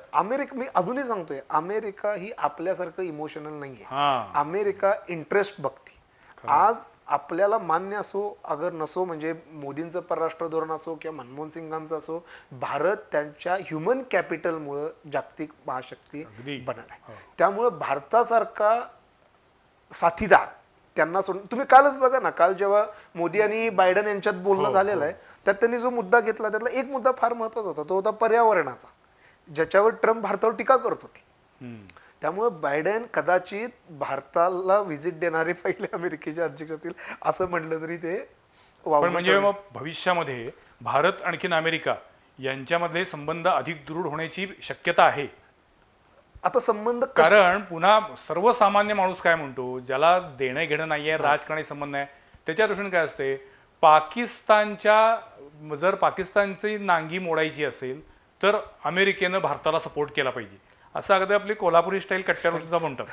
S2: मी अजूनही सांगतोय, अमेरिका ही आपल्यासारखं इमोशनल नाहीये.
S1: हा,
S2: अमेरिका इंटरेस्ट बघते. आज आपल्याला मान्य असो अगर नसो, म्हणजे मोदींचं परराष्ट्र धोरण असो किंवा मनमोहन सिंगांचं असो, भारत त्यांच्या ह्युमन कॅपिटलमुळं जागतिक महाशक्ती
S1: अगदी.
S2: बनणार आहे. त्यामुळं भारतासारखा साथीदार त्यांना सोडून, तुम्ही कालच बघा ना, काल जेव्हा मोदी आणि बायडन यांच्यात बोलणं झालेलं आहे, त्यात त्यांनी जो मुद्दा घेतला त्यातला एक मुद्दा फार महत्वाचा होता, तो होता पर्यावरणाचा, ज्याच्यावर ट्रम्प भारतावर टीका करत होते. त्यामुळे बायडेन कदाचित भारताला व्हिजिट देणारे पहिले अमेरिकेचे अध्यक्ष होतील असं म्हटलं तरी ते
S1: पण म्हणजे मग भविष्यामध्ये भारत आणखीन अमेरिका यांच्यामधले संबंध अधिक दृढ होण्याची शक्यता आहे?
S2: आता संबंध
S1: कारण पुन्हा सर्वसामान्य माणूस काय म्हणतो, ज्याला देणं घेणं नाहीये, राजकारणी संबंध नाही, त्याच्या दृष्टीने काय असते, जर पाकिस्तानची नांगी मोडायची असेल तर अमेरिकेनं भारताला सपोर्ट केला पाहिजे, असं अगदी आपली कोल्हापुरी स्टाईल कट्ट्यावरचा म्हणतात.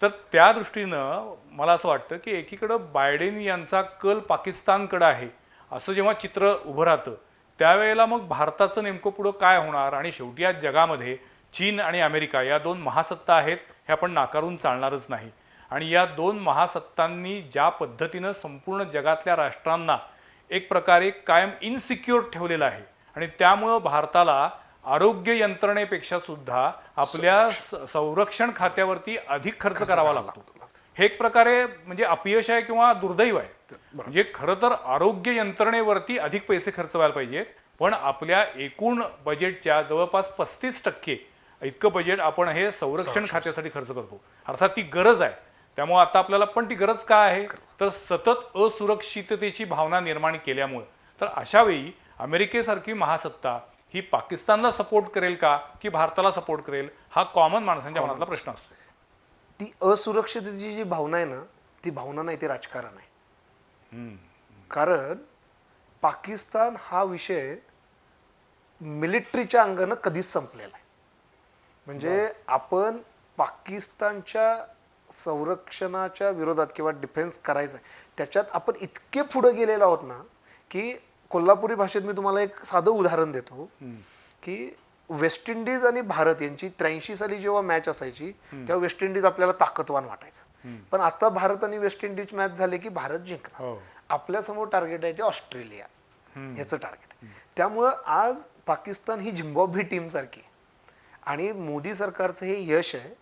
S1: तर त्या दृष्टीनं मला असं वाटतं की एकीकडं बायडेन यांचा कल पाकिस्तानकडं आहे असं जेव्हा चित्र उभं राहतं, त्यावेळेला मग भारताचं नेमकं पुढं काय होणार? आणि शेवटी आज जगामध्ये चीन आणि अमेरिका या 2 महासत्ता आहेत, हे आपण नाकारून चालणारच नाही. आणि या 2 महासत्तांनी ज्या पद्धतीनं संपूर्ण जगातल्या राष्ट्रांना एक प्रकारे कायम इनसिक्युअर ठेवलेलं आहे, आणि त्यामुळं भारताला आरोग्य यंत्रणेपेक्षा सुद्धा आपल्या संरक्षण खात्यावरती अधिक खर्च करावा लागतो. हे एक प्रकारे म्हणजे अपयश आहे किंवा दुर्दैव आहे. म्हणजे खरं तर आरोग्य यंत्रणेवरती अधिक पैसे खर्च व्हायला पाहिजेत, पण आपल्या एकूण बजेटच्या जवळपास 35% इतकं बजेट आपण हे संरक्षण खात्यासाठी खर्च करतो. अर्थात ती गरज आहे. त्यामुळे आता आपल्याला पण ती गरज काय आहे, तर सतत असुरक्षिततेची भावना निर्माण केल्यामुळे. तर अशा वेळी अमेरिकेसारखी महासत्ता ही पाकिस्तानला सपोर्ट करेल का की भारताला सपोर्ट करेल, हा कॉमन माणसांच्या मनातला प्रश्न असतो.
S2: ती असुरक्षिततेची जी भावना आहे ना, ती भावना नाही, ते राजकारण आहे. कारण पाकिस्तान हा विषय मिलिटरीच्या अंगानं कधीच संपलेला आहे. म्हणजे आपण पाकिस्तानच्या संरक्षणाच्या विरोधात किंवा डिफेन्स करायचा आहे, त्याच्यात आपण इतके पुढे गेलेलो आहोत ना की कोल्हापुरी भाषेत मी तुम्हाला एक साधं उदाहरण देतो की वेस्ट इंडिज आणि भारत यांची 83 साली जेव्हा मॅच असायची तेव्हा वेस्ट इंडिज आपल्याला ताकदवान वाटायचं. पण आता भारत आणि वेस्ट इंडिज मॅच झाले की भारत जिंकणार.
S1: हो.
S2: आपल्यासमोर टार्गेट आहे ते ऑस्ट्रेलिया, ह्याचं टार्गेट. त्यामुळं आज पाकिस्तान ही झिम्बाब्वे टीम सारखी आहे. आणि मोदी सरकारचं हे यश आहे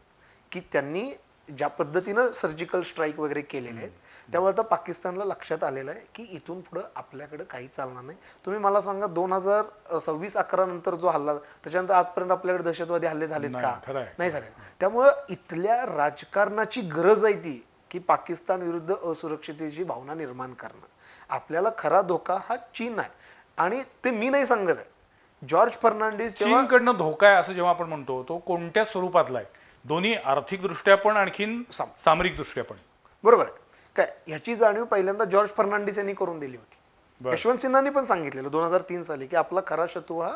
S2: की त्यांनी ज्या पद्धतीनं सर्जिकल स्ट्राईक वगैरे केलेले आहेत त्यामुळे आता पाकिस्तानला लक्षात आलेलं आहे की इथून पुढं आपल्याकडे काही चालणार नाही. तुम्ही मला सांगा 2026-11 नंतर जो हल्ला, त्याच्यानंतर आजपर्यंत आपल्याकडे दहशतवादी हल्ले झालेत का? नाही झाले. त्यामुळं इथल्या राजकारणाची गरज आहे ती की पाकिस्तान विरुद्ध असुरक्षिततेची भावना निर्माण करणं. आपल्याला खरा धोका हा चीन आहे. आणि ते मी नाही सांगत आहे, जॉर्ज फर्नांडिस
S1: चीनकडनं धोका आहे असं जेव्हा आपण म्हणतो तो कोणत्या स्वरूपातला आहे? दोन्ही आर्थिक दृष्ट्या पण आणखीन सामरिक दृष्ट्या पण.
S2: बरोबर आहे काय, ह्याची जाणीव पहिल्यांदा जॉर्ज फर्नांडिस यांनी करून दिली होती. यशवंत सिन्हांनी पण सांगितलेलं 2003 साली की आपला खरा शत्रू हा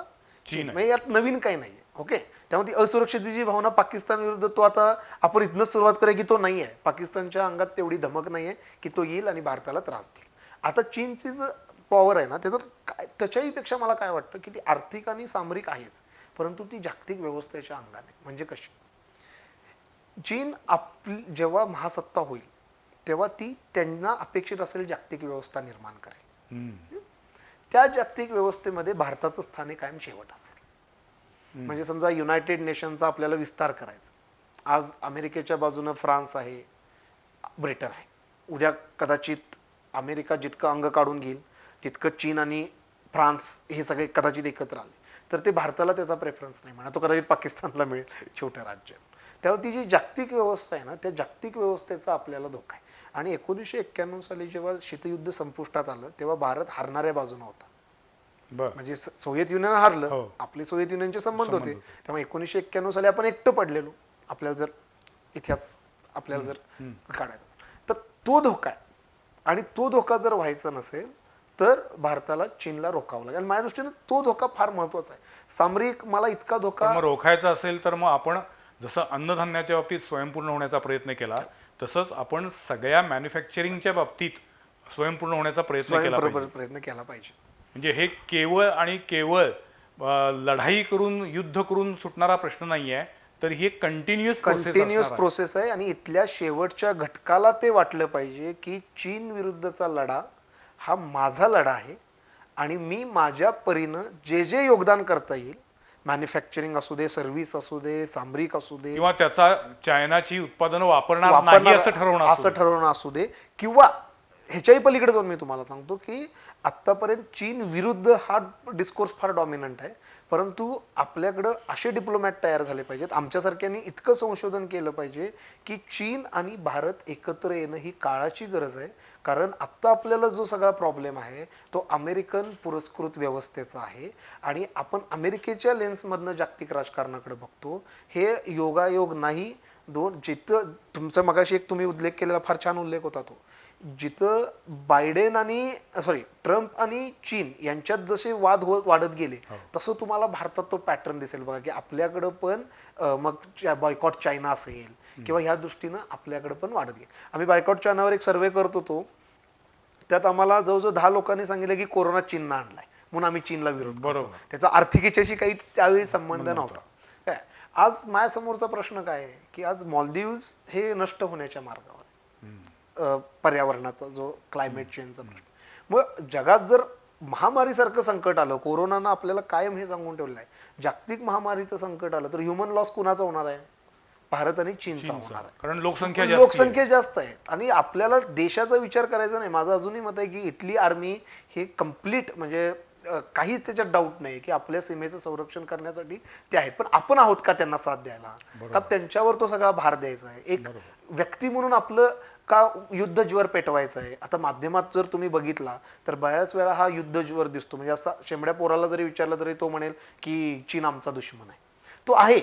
S2: चीन. म्हणजे यात नवीन काही नाही. ओके, त्यामुळे ती असुरक्षिततेची भावना पाकिस्तान विरुद्ध तो आता आपण इथनंच सुरुवात करूया की तो नाही आहे. पाकिस्तानच्या अंगात तेवढी धमक नाही आहे की तो येईल आणि भारताला त्रास देईल. आता चीनची जो पॉवर आहे ना त्याचं काय, त्याच्याही पेक्षा मला काय वाटतं की ती आर्थिक आणि सामरिक आहेच, परंतु ती जागतिक व्यवस्थेच्या अंगाने. म्हणजे कशी, चीन आपली जेव्हा महासत्ता होईल तेव्हा ती त्यांना अपेक्षित असेल जागतिक व्यवस्था निर्माण करेल. त्या जागतिक व्यवस्थेमध्ये भारताचं स्थान हे कायम शेवट असेल. म्हणजे समजा युनायटेड नेशनचा आपल्याला विस्तार करायचा, आज अमेरिकेच्या बाजूनं फ्रान्स आहे, ब्रिटन आहे. उद्या कदाचित अमेरिका जितकं अंग काढून घेईल तितकं चीन आणि फ्रान्स हे सगळे कदाचित एकत्र आले तर ते भारताला त्याचा प्रेफरन्स नाही म्हणा, तो कदाचित पाकिस्तानला मिळेल, छोटं राज्य. त्यामुळे ती जी जागतिक व्यवस्था आहे ना त्या जागतिक व्यवस्थेचा आपल्याला धोका आहे. आणि 1991 साली जेव्हा शीतयुद्ध संपुष्टात आलं तेव्हा भारत हारणाऱ्या बाजूने होता. म्हणजे सोव्हिएत युनियन हारलं, आपले सोव्हिएत युनियनचे संबंध होते. त्यामुळे 1991 साली आपण एकटं पडलेलो. आपल्याला जर इतिहास आपल्याला जर काढायचा तर तो धोका आहे. आणि तो धोका जर व्हायचा नसेल तर भारताला चीनला रोखावं लागेल. माझ्या दृष्टीने तो धोका फार महत्वाचा आहे. सामरिक मला इतका धोका
S1: रोखायचा असेल तर मग आपण जसं अन्नधान्याच्या बाबतीत स्वयंपूर्ण होण्याचा प्रयत्न केला तसंच आपण सगळ्या मॅन्युफॅक्चरिंगच्या बाबतीत स्वयंपूर्ण होण्याचा प्रयत्न
S2: केला पाहिजे.
S1: म्हणजे हे केवळ आणि केवळ लढाई करून युद्ध करून सुटणारा प्रश्न नाही आहे, तर ही एक कंटिन्युअस
S2: प्रोसेस आहे. आणि इथल्या शेवटच्या घटकाला ते वाटलं पाहिजे की चीन विरुद्धचा लढा हा माझा लढा आहे आणि मी माझ्या परीनं जे जे योगदान करता येईल, मॅन्युफॅक्चरिंग असू दे, सर्व्हिस असू दे, सामरिक असू दे,
S1: किंवा त्याचा चायनाची उत्पादनं वापरणार नाही असं
S2: ठरवणं असू दे, किंवा ह्याच्याही पलीकडे जाऊन मी तुम्हाला सांगतो की आत्तापर्यंत चीन विरुद्ध हा डिस्कोर्स फार डॉमिनंट आहे, परंतु आपल्याकडं असे डिप्लोमॅट तयार झाले पाहिजेत, आमच्यासारख्यांनी इतकं संशोधन केलं पाहिजे की चीन आणि भारत एकत्र येणं ही काळाची गरज आहे. कारण आत्ता आपल्याला जो सगळा प्रॉब्लेम आहे तो अमेरिकन पुरस्कृत व्यवस्थेचा आहे आणि आपण अमेरिकेच्या लेन्समधनं जागतिक राजकारणाकडे बघतो. हे योगायोग नाही. जिथं तुमचा मगाशी एक तुम्ही उल्लेख केलेला फार छान उल्लेख होता तो, जिथं बायडेन आणि ट्रम्प आणि चीन यांच्यात जसे वाद वाढत गेले तसं तुम्हाला भारतात तो पॅटर्न दिसेल बघा की आपल्याकडं पण मग बायकॉट चायना असेल किंवा ह्या दृष्टीनं आपल्याकडं पण वाढत गेले. आम्ही बायकॉट चायनावर एक सर्वे करत होतो, त्यात आम्हाला जवळजवळ 10 लोकांनी सांगितलं की कोरोना चीननं आणलाय म्हणून आम्ही चीनला विरोध करतो. त्याचा आर्थिक काही त्यावेळी संबंध नव्हता. आज माझ्यासमोरचा प्रश्न काय आहे की आज मॉलदीव्स हे नष्ट होण्याच्या मार्गावर, पर्यावरणाचा जो क्लायमेट चेंजचा प्रश्न. मग जगात जर महामारीसारखं संकट आलं, कोरोनानं आपल्याला कायम हे सांगून ठेवलं आहे, जागतिक महामारीचं संकट आलं तर ह्युमन लॉस कुणाचा होणार आहे? भारत आणि चीनचा होणार आहे.
S1: कारण लोकसंख्या
S2: जास्त आहे. आणि आपल्याला देशाचा विचार करायचा नाही. माझं अजूनही मत आहे की इथली आर्मी हे कम्प्लीट म्हणजे काहीच त्याच्यात डाऊट नाही की आपल्या सीमेचं संरक्षण करण्यासाठी ते आहेत, पण आपण आहोत का त्यांना साथ द्यायला? का त्यांच्यावर तो सगळा भार द्यायचा आहे? एक व्यक्ती म्हणून आपलं का युद्ध ज्वर पेटवायचं आहे? आता माध्यमात जर तुम्ही बघितला तर बऱ्याच वेळा हा युद्ध ज्वर दिसतो. म्हणजे असा शेंबड्या पोराला जरी विचारलं तरी तो म्हणेल की चीन आमचा दुश्मन आहे. तो आहे,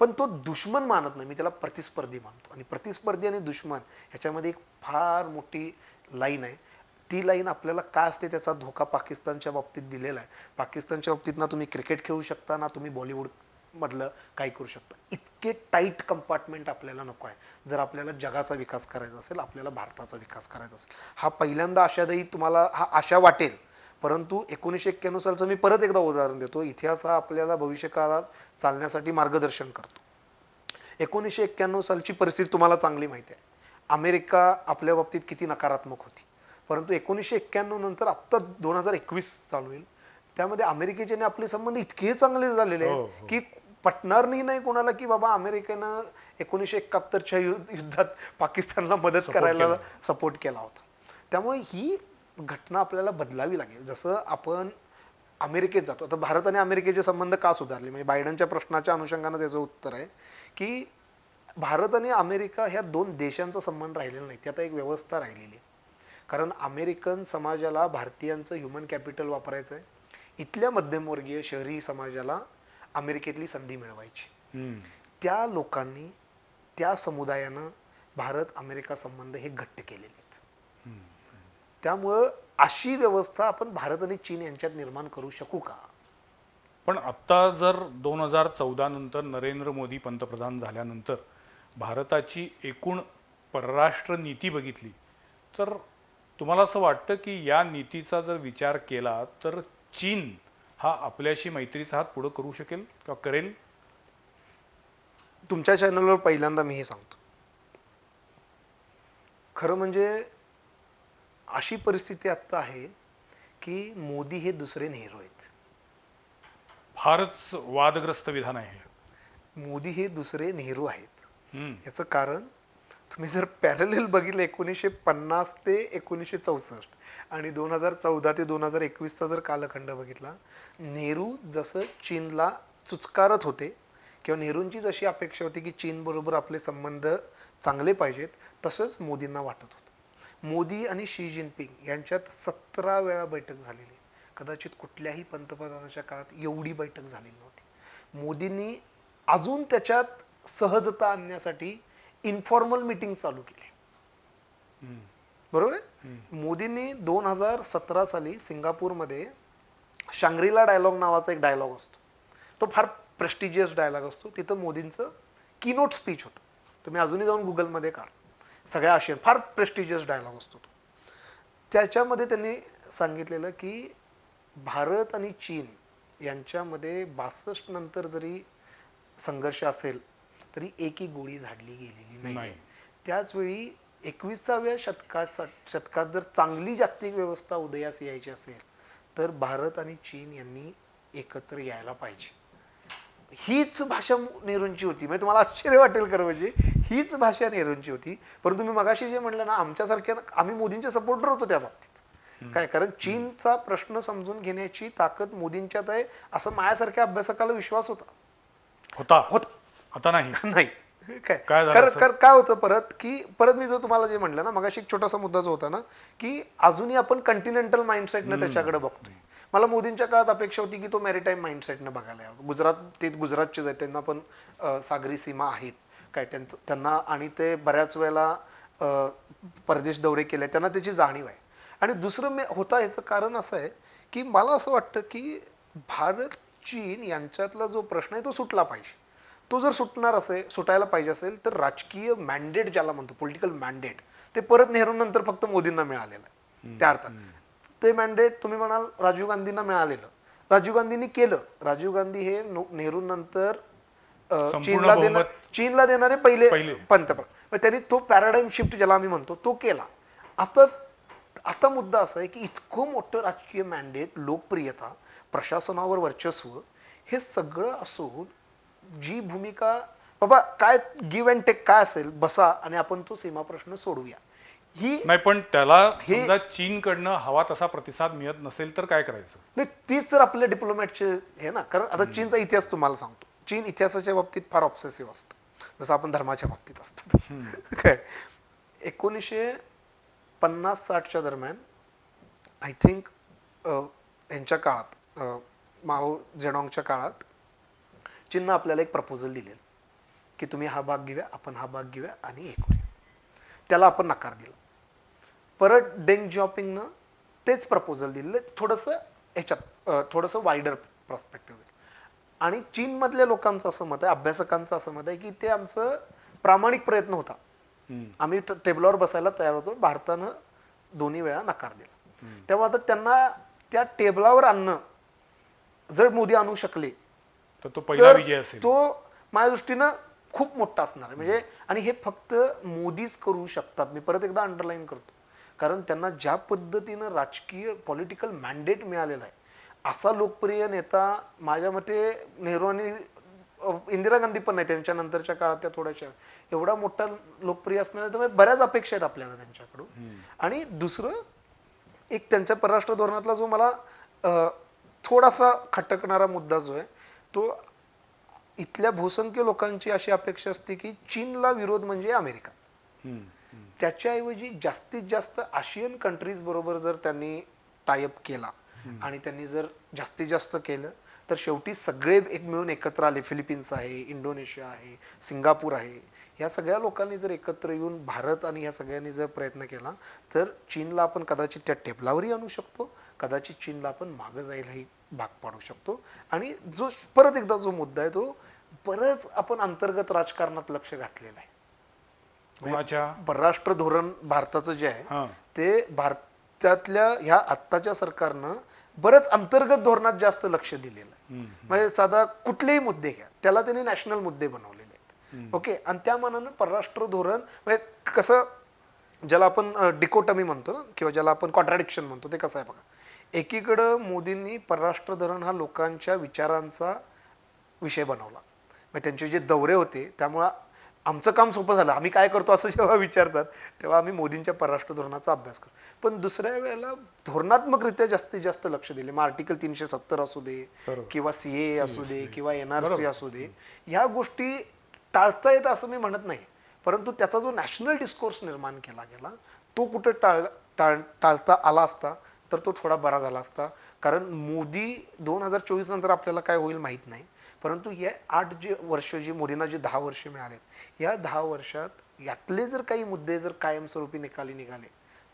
S2: पण तो दुश्मन मानत नाही, मी त्याला प्रतिस्पर्धी मानतो. आणि प्रतिस्पर्धी आणि दुश्मन ह्याच्यामध्ये एक फार मोठी लाईन आहे. ती लाईन आपल्याला काय असते त्याचा धोका पाकिस्तानच्या बाबतीत दिलेला आहे. पाकिस्तानच्या बाबतीत ना तुम्ही क्रिकेट खेळू शकता ना तुम्ही बॉलिवूड मधलं काही करू शकता. इतके टाईट कंपार्टमेंट आपल्याला नको आहे. जर आपल्याला जगाचा विकास करायचा असेल, आपल्याला भारताचा विकास करायचा असेल, हा पहिल्यांदा आशादायी तुम्हाला हा आशा वाटेल, परंतु 1991 सालचं मी परत एकदा उदाहरण देतो. इतिहास हा आपल्याला भविष्यकाळात चालण्यासाठी मार्गदर्शन करतो. 1991 सालची परिस्थिती तुम्हाला चांगली माहिती आहे. अमेरिका आपल्या बाबतीत किती नकारात्मक होती, परंतु 1991 नंतर आत्ता 2021 चालू होईल, त्यामध्ये अमेरिकेचे आणि आपले संबंध इतके चांगले झालेले आहेत की पटणार नाही कोणाला की बाबा अमेरिकेनं 1971च्या युद्धात पाकिस्तानला मदत करायला सपोर्ट केला होता. त्यामुळे ही घटना आपल्याला बदलावी लागेल. जसं आपण अमेरिकेत जातो, आता भारत आणि अमेरिकेचे संबंध का सुधारले, म्हणजे बायडनच्या प्रश्नाच्या अनुषंगानं त्याचं उत्तर आहे की भारत आणि अमेरिका ह्या दोन देशांचा संबंध राहिलेला नाही, ती आता एक व्यवस्था राहिलेली आहे. कारण अमेरिकन समाजाला भारतीयांचं ह्युमन कॅपिटल वापरायचं आहे, इथल्या मध्यमवर्गीय शहरी समाजाला अमेरिकेतली संधी मिळवायची. त्या लोकांनी, त्या समुदायानं भारत अमेरिका संबंध हे घट्ट केलेले आहेत. त्यामुळं अशी व्यवस्था आपण भारत आणि चीन यांच्यात निर्माण करू शकू का?
S1: पण आत्ता जर 2014 नंतर नरेंद्र मोदी पंतप्रधान झाल्यानंतर भारताची एकूण परराष्ट्र नीती बघितली तर तुम्हाला असं वाटतं की या नीतीचा जर विचार केला तर चीन हा आपल्याशी मैत्रीचा हात पुढे करू शकेल किंवा करेल?
S2: तुमच्या चॅनलवर पहिल्यांदा मी हे सांगतो, खरं म्हणजे अशी परिस्थिती आत्ता आहे की मोदी हे दुसरे नेहरू आहेत.
S1: फारच वादग्रस्त विधान आहे.
S2: मोदी हे दुसरे नेहरू आहेत. याचं कारण तुम्ही जर पॅरलेल बघितलं 1950 ते 1964 आणि 2014 ते 2021चा जर कालखंड बघितला, नेहरू जसं चीनला चुचकारत होते किंवा नेहरूंची जशी अपेक्षा होती की चीनबरोबर आपले संबंध चांगले पाहिजेत, तसंच मोदींना वाटत होतं. मोदी आणि शी जिनपिंग यांच्यात 17 वेळा बैठक झालेली, कदाचित कुठल्याही पंतप्रधानाच्या काळात एवढी बैठक झालेली नव्हती. मोदींनी अजून त्याच्यात सहजता आणण्यासाठी इन्फॉर्मल मीटिंग चालू केली. बरोबर आहे. मोदींनी 2017 साली सिंगापूरमध्ये शांग्रीला डायलॉग नावाचा एक डायलॉग असतो, तो फार प्रेस्टिजियस डायलॉग असतो. तिथं मोदींचं कीनोट स्पीच होतं, तुम्ही अजूनही जाऊन गुगलमध्ये काढा, सगळ्या आशियन फार प्रेस्टिजियस डायलॉग असतो तो. त्याच्यामध्ये त्यांनी सांगितलेलं की भारत आणि चीन यांच्यामध्ये 62 नंतर जरी संघर्ष असेल तरी एकही गोळी झाडली गेलेली नाही. त्याचवेळी 21व्या शतकात जर चांगली जागतिक व्यवस्था उदयास यायची असेल तर भारत आणि चीन यांनी एकत्र यायला पाहिजे. हीच भाषा नेहरूंची होती. म्हणजे तुम्हाला आश्चर्य वाटेल खरं म्हणजे हीच भाषा नेहरूंची होती. परंतु मी मगाशी जे म्हणलं ना, आमच्यासारख्या आम्ही मोदींचे सपोर्टर होतो त्या बाबतीत. काय, कारण चीनचा प्रश्न समजून घेण्याची ताकद मोदींच्यात आहे असं माझ्यासारख्या अभ्यासकाला विश्वास होता.
S1: आता नाही.
S2: नाही काय होतं परत मी जो तुम्हाला जे म्हणलं ना मगाशी, एक छोटासा मुद्दा जो होता ना की अजूनही आपण कंटिनेंटल माइंडसेटनं त्याच्याकडे बघतोय. मला मोदींच्या काळात अपेक्षा होती की तो मॅरिटाईम माइंडसेटनं बघायला यावं. ते गुजरातचेच आहेत, त्यांना पण सागरी सीमा आहेत काय त्यांना, आणि ते बऱ्याच वेळेला परदेश दौरे केले, त्यांना त्याची जाणीव आहे. आणि दुसरं होता याचं कारण असं आहे की मला असं वाटतं की भारत चीन यांच्यातला जो प्रश्न आहे तो सुटला पाहिजे. तो जर सुटायला पाहिजे असेल तर राजकीय मॅन्डेट ज्याला म्हणतो, पॉलिटिकल मॅन्डेट, ते परत नेहरूंनंतर फक्त मोदींना मिळालेलं आहे. त्या अर्थात ते मॅन्डेट तुम्ही म्हणाल राजीव गांधींना मिळालेलं, राजीव गांधींनी केलं. राजीव गांधी हे नेहरूंनंतर चीनला देणारे पहिले पंतप्रधान, त्यांनी तो पॅराडाईम शिफ्ट ज्याला आम्ही म्हणतो तो केला. आता मुद्दा असा आहे की इतकं मोठं राजकीय मॅन्डेट, लोकप्रियता, प्रशासनावर वर्चस्व, हे सगळं असून जी भूमिका बाबा काय गिव्ह अँड टेक काय असेल, बसा आणि आपण तो सीमा प्रश्न सोडूया, ही
S1: नाही. पण त्याला समजा चीनकडनं हवा तसा प्रतिसाद मिळत नसेल तर काय करायचं?
S2: नाही, तीच तर आपल्या डिप्लोमॅटचे हे ना. कारण आता चीनचा इतिहास तुम्हाला सांगतो, चीन इतिहासाच्या बाबतीत फार ऑब्सेसिव्ह असतं, जसं आपण धर्माच्या बाबतीत असतो. काय 1950-60च्या दरम्यान आय थिंक यांच्या काळात, माओ जेडॉंगच्या काळात चीननं आपल्याला एक प्रपोजल दिलेलं की तुम्ही हा भाग घेऊया, आपण हा भाग घेऊया आणि हे करूया. त्याला आपण नकार दिला. परत डेंग जॉपिंगनं तेच प्रपोजल दिलेलं, थोडंसं वाईडर पर्स्पेक्टिव्ह. आणि चीनमधल्या लोकांचं असं मत आहे, अभ्यासकांचं असं मत आहे की ते आमचं प्रामाणिक प्रयत्न होता, आम्ही टेबलावर बसायला तयार होतो, भारतानं दोन्ही वेळा नकार दिला. तेव्हा आता त्यांना त्या टेबलावर आणणं जर मोदी आणू शकले
S1: तर तो पहिला
S2: तर
S1: विजय असेल.
S2: तो माझ्या दृष्टीनं खूप मोठा असणार आहे. म्हणजे आणि हे फक्त मोदीच करू शकतात. मी परत एकदा अंडरलाईन करतो, कारण त्यांना ज्या पद्धतीनं राजकीय पॉलिटिकल मॅन्डेट मिळालेला आहे, असा लोकप्रिय नेता माझ्या मते नेहरू आणि इंदिरा गांधी पण नाही, त्यांच्या नंतरच्या काळात त्या थोड्याशा एवढा मोठा लोकप्रिय असणार, तर बऱ्याच अपेक्षा आहेत आपल्याला त्यांच्याकडून. आणि दुसरं एक त्यांच्या परराष्ट्र धोरणातला जो मला थोडासा खटकणारा मुद्दा जो आहे, तो इथल्या बहुसंख्य लोकांची अशी अपेक्षा असते की चीनला विरोध म्हणजे अमेरिका. त्याच्याऐवजी जास्तीत जास्त आशियन कंट्रीज बरोबर जर त्यांनी टायअप केला आणि त्यांनी जर जास्तीत जास्त केलं, तर शेवटी सगळे एक मिळून एकत्र आले. फिलिपिन्स आहे, इंडोनेशिया आहे, सिंगापूर आहे, ह्या सगळ्या लोकांनी जर एकत्र येऊन भारत आणि ह्या सगळ्यांनी जर प्रयत्न केला, तर चीनला आपण कदाचित त्या टेबलावरही आणू शकतो, कदाचित चीनला आपण मागं जायलाही भाग पाडू शकतो. आणि जो परत एकदा जो मुद्दा आहे, तो बरंच आपण अंतर्गत राजकारणात लक्ष घातलेलं आहे.
S1: कोणाच्या
S2: परराष्ट्र धोरण भारताचं जे आहे
S1: हां.
S2: ते भारतातल्या ह्या आत्ताच्या सरकारनं बरंच अंतर्गत धोरणात जास्त लक्ष दिलेलं आहे. म्हणजे साधा कुठलेही मुद्दे घ्या, त्याला त्यांनी नॅशनल मुद्दे बनवलेले आहेत. ओके. आणि त्या मानानं परराष्ट्र धोरण म्हणजे कसं, ज्याला आपण डिकोटमी म्हणतो ना, किंवा ज्याला आपण कॉन्ट्राडिक्शन म्हणतो, ते कसं आहे बघा. एकीकडं मोदींनी परराष्ट्र धोरण हा लोकांच्या विचारांचा विषय बनवला. म्हणजे त्यांचे जे दौरे होते, त्यामुळं आमचं काम सोपं झालं. आम्ही काय करतो असं जेव्हा विचारतात, तेव्हा आम्ही मोदींच्या परराष्ट्र धोरणाचा अभ्यास करतो. पण दुसऱ्या वेळेला धोरणात्मकरित्या जास्तीत जास्त लक्ष दिले. मग आर्टिकल 370 असू दे, किंवा CAA असू दे, किंवा NRC असू दे, ह्या गोष्टी टाळता येत असं मी म्हणत नाही, परंतु त्याचा जो नॅशनल डिस्कोर्स निर्माण केला गेला, तो कुठे टाळता आला असता तर तो थोडा बरा झाला असता. कारण मोदी 2024 नंतर आपल्याला काय होईल माहीत नाही, परंतु या 8 जे वर्ष, जी मोदींना जे 10 वर्ष मिळालेत, या 10 वर्षात यातले जर काही मुद्दे जर कायमस्वरूपी निकाली निघाले,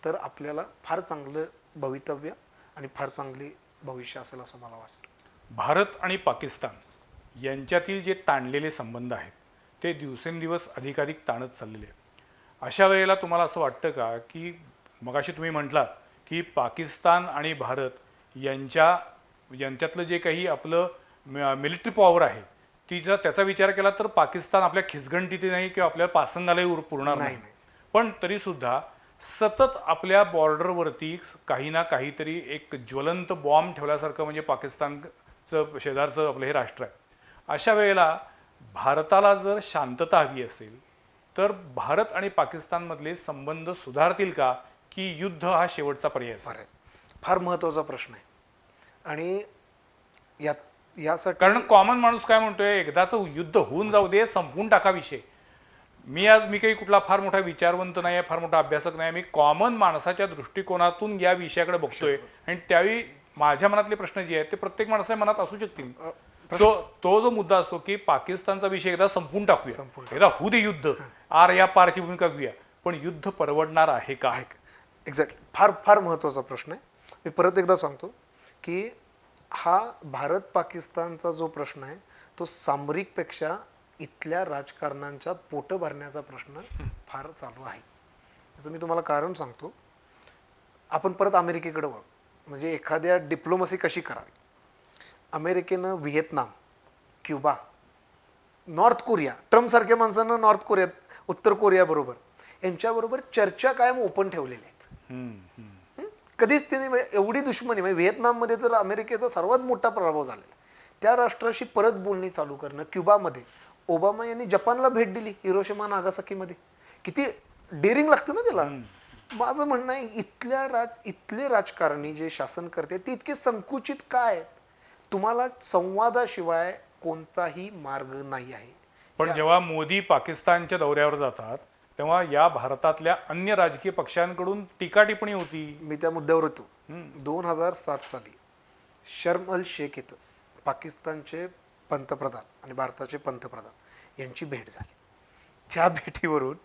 S2: तर आपल्याला फार चांगलं भवितव्य आणि फार चांगली भविष्य असेल असं मला वाटतं.
S1: भारत आणि पाकिस्तान यांच्यातील जे ताणलेले संबंध आहेत, ते दिवसेंदिवस अधिकाधिक ताणत चाललेले आहेत. अशा वेळेला तुम्हाला असं वाटतं का की मगाशी तुम्ही म्हटलात की पाकिस्तान आणि भारत यांच्यातलं जे काही आपलं मिलिटरी पॉवर आहे, त्याचा विचार केला तर पाकिस्तान आपल्या खिसगंटीत नाही किंवा आपल्या पासंगालाही पुरणार नाही, पण तरीसुद्धा सतत आपल्या बॉर्डरवरती काही ना काहीतरी एक ज्वलंत बॉम्ब ठेवल्यासारखं, म्हणजे पाकिस्तानचं शेजारचं आपलं हे राष्ट्र आहे. अशा वेळेला भारताला जर शांतता हवी असेल, तर भारत आणि पाकिस्तानमधले संबंध सुधारतील का, की युद्ध हा शेवटचा पर्याय असेल?
S2: फार महत्त्वाचा प्रश्न आहे. आणि यासाठी
S1: कारण कॉमन माणूस काय म्हणतोय, एकदाच युद्ध होऊन जाऊ दे, संपवून टाका विषय. मी काही कुठला फार मोठा विचारवंत नाही आहे, फार मोठा अभ्यासक नाही, मी कॉमन माणसाच्या दृष्टिकोनातून या विषयाकडे बघतोय. आणि त्यावेळी माझ्या मनातले प्रश्न जे आहेत ते प्रत्येक माणसाच्या मनात असू शकतील. तो जो मुद्दा असतो की पाकिस्तानचा विषय एकदा संपून टाकूया, एकदा होऊ दे युद्ध, या पारची भूमिका घेऊया, पण युद्ध परवडणार आहे का?
S2: एक्झॅक्टली, फार फार महत्त्वाचा प्रश्न आहे. मी परत एकदा सांगतो की हा भारत पाकिस्तानचा जो प्रश्न आहे, तो सामरिकपेक्षा इथल्या राजकारणांच्या पोटं भरण्याचा प्रश्न फार चालू आहे. याचं मी तुम्हाला कारण सांगतो. आपण परत अमेरिकेकडे वळू. म्हणजे एखाद्या डिप्लोमसी कशी करावी. अमेरिकेनं व्हिएतनाम, क्युबा, नॉर्थ कोरिया, ट्रम्पसारख्या माणसानं नॉर्थ कोरिया, उत्तर कोरियाबरोबर यांच्याबरोबर चर्चा कायम ओपन ठेवलेल्या आहेत. कधीच त्यांनी एवढी दुश्मनी, म्हणजे व्हिएतनाममध्ये तर अमेरिकेचा सर्वात मोठा प्रभाव झालेला, त्या राष्ट्राशी परत बोलणी चालू करणं. क्युबामध्ये ओबामा यांनी जपानला भेट दिली, हिरोशिमा नागासाकीमध्ये. किती डेअरिंग लागतं ना त्याला. माझं म्हणणं आहे, इथले राजकारणी जे शासन करते ते इतके संकुचित काय, तुम्हाला संवादाशिवाय कोणताही मार्ग नाही आहे.
S1: पण जेव्हा मोदी पाकिस्तानच्या दौऱ्यावर जातात, तेव्हा या भारतातल्या अन्य राजकीय पक्षांकडून टीका टिप्पणी होती.
S2: मी त्या मुद्द्यावर होतो. 2007 साली शर्म अल शेख इथं पाकिस्तानचे पंतप्रधान आणि भारताचे पंतप्रधान यांची भेट झाली. त्या भेटीवरून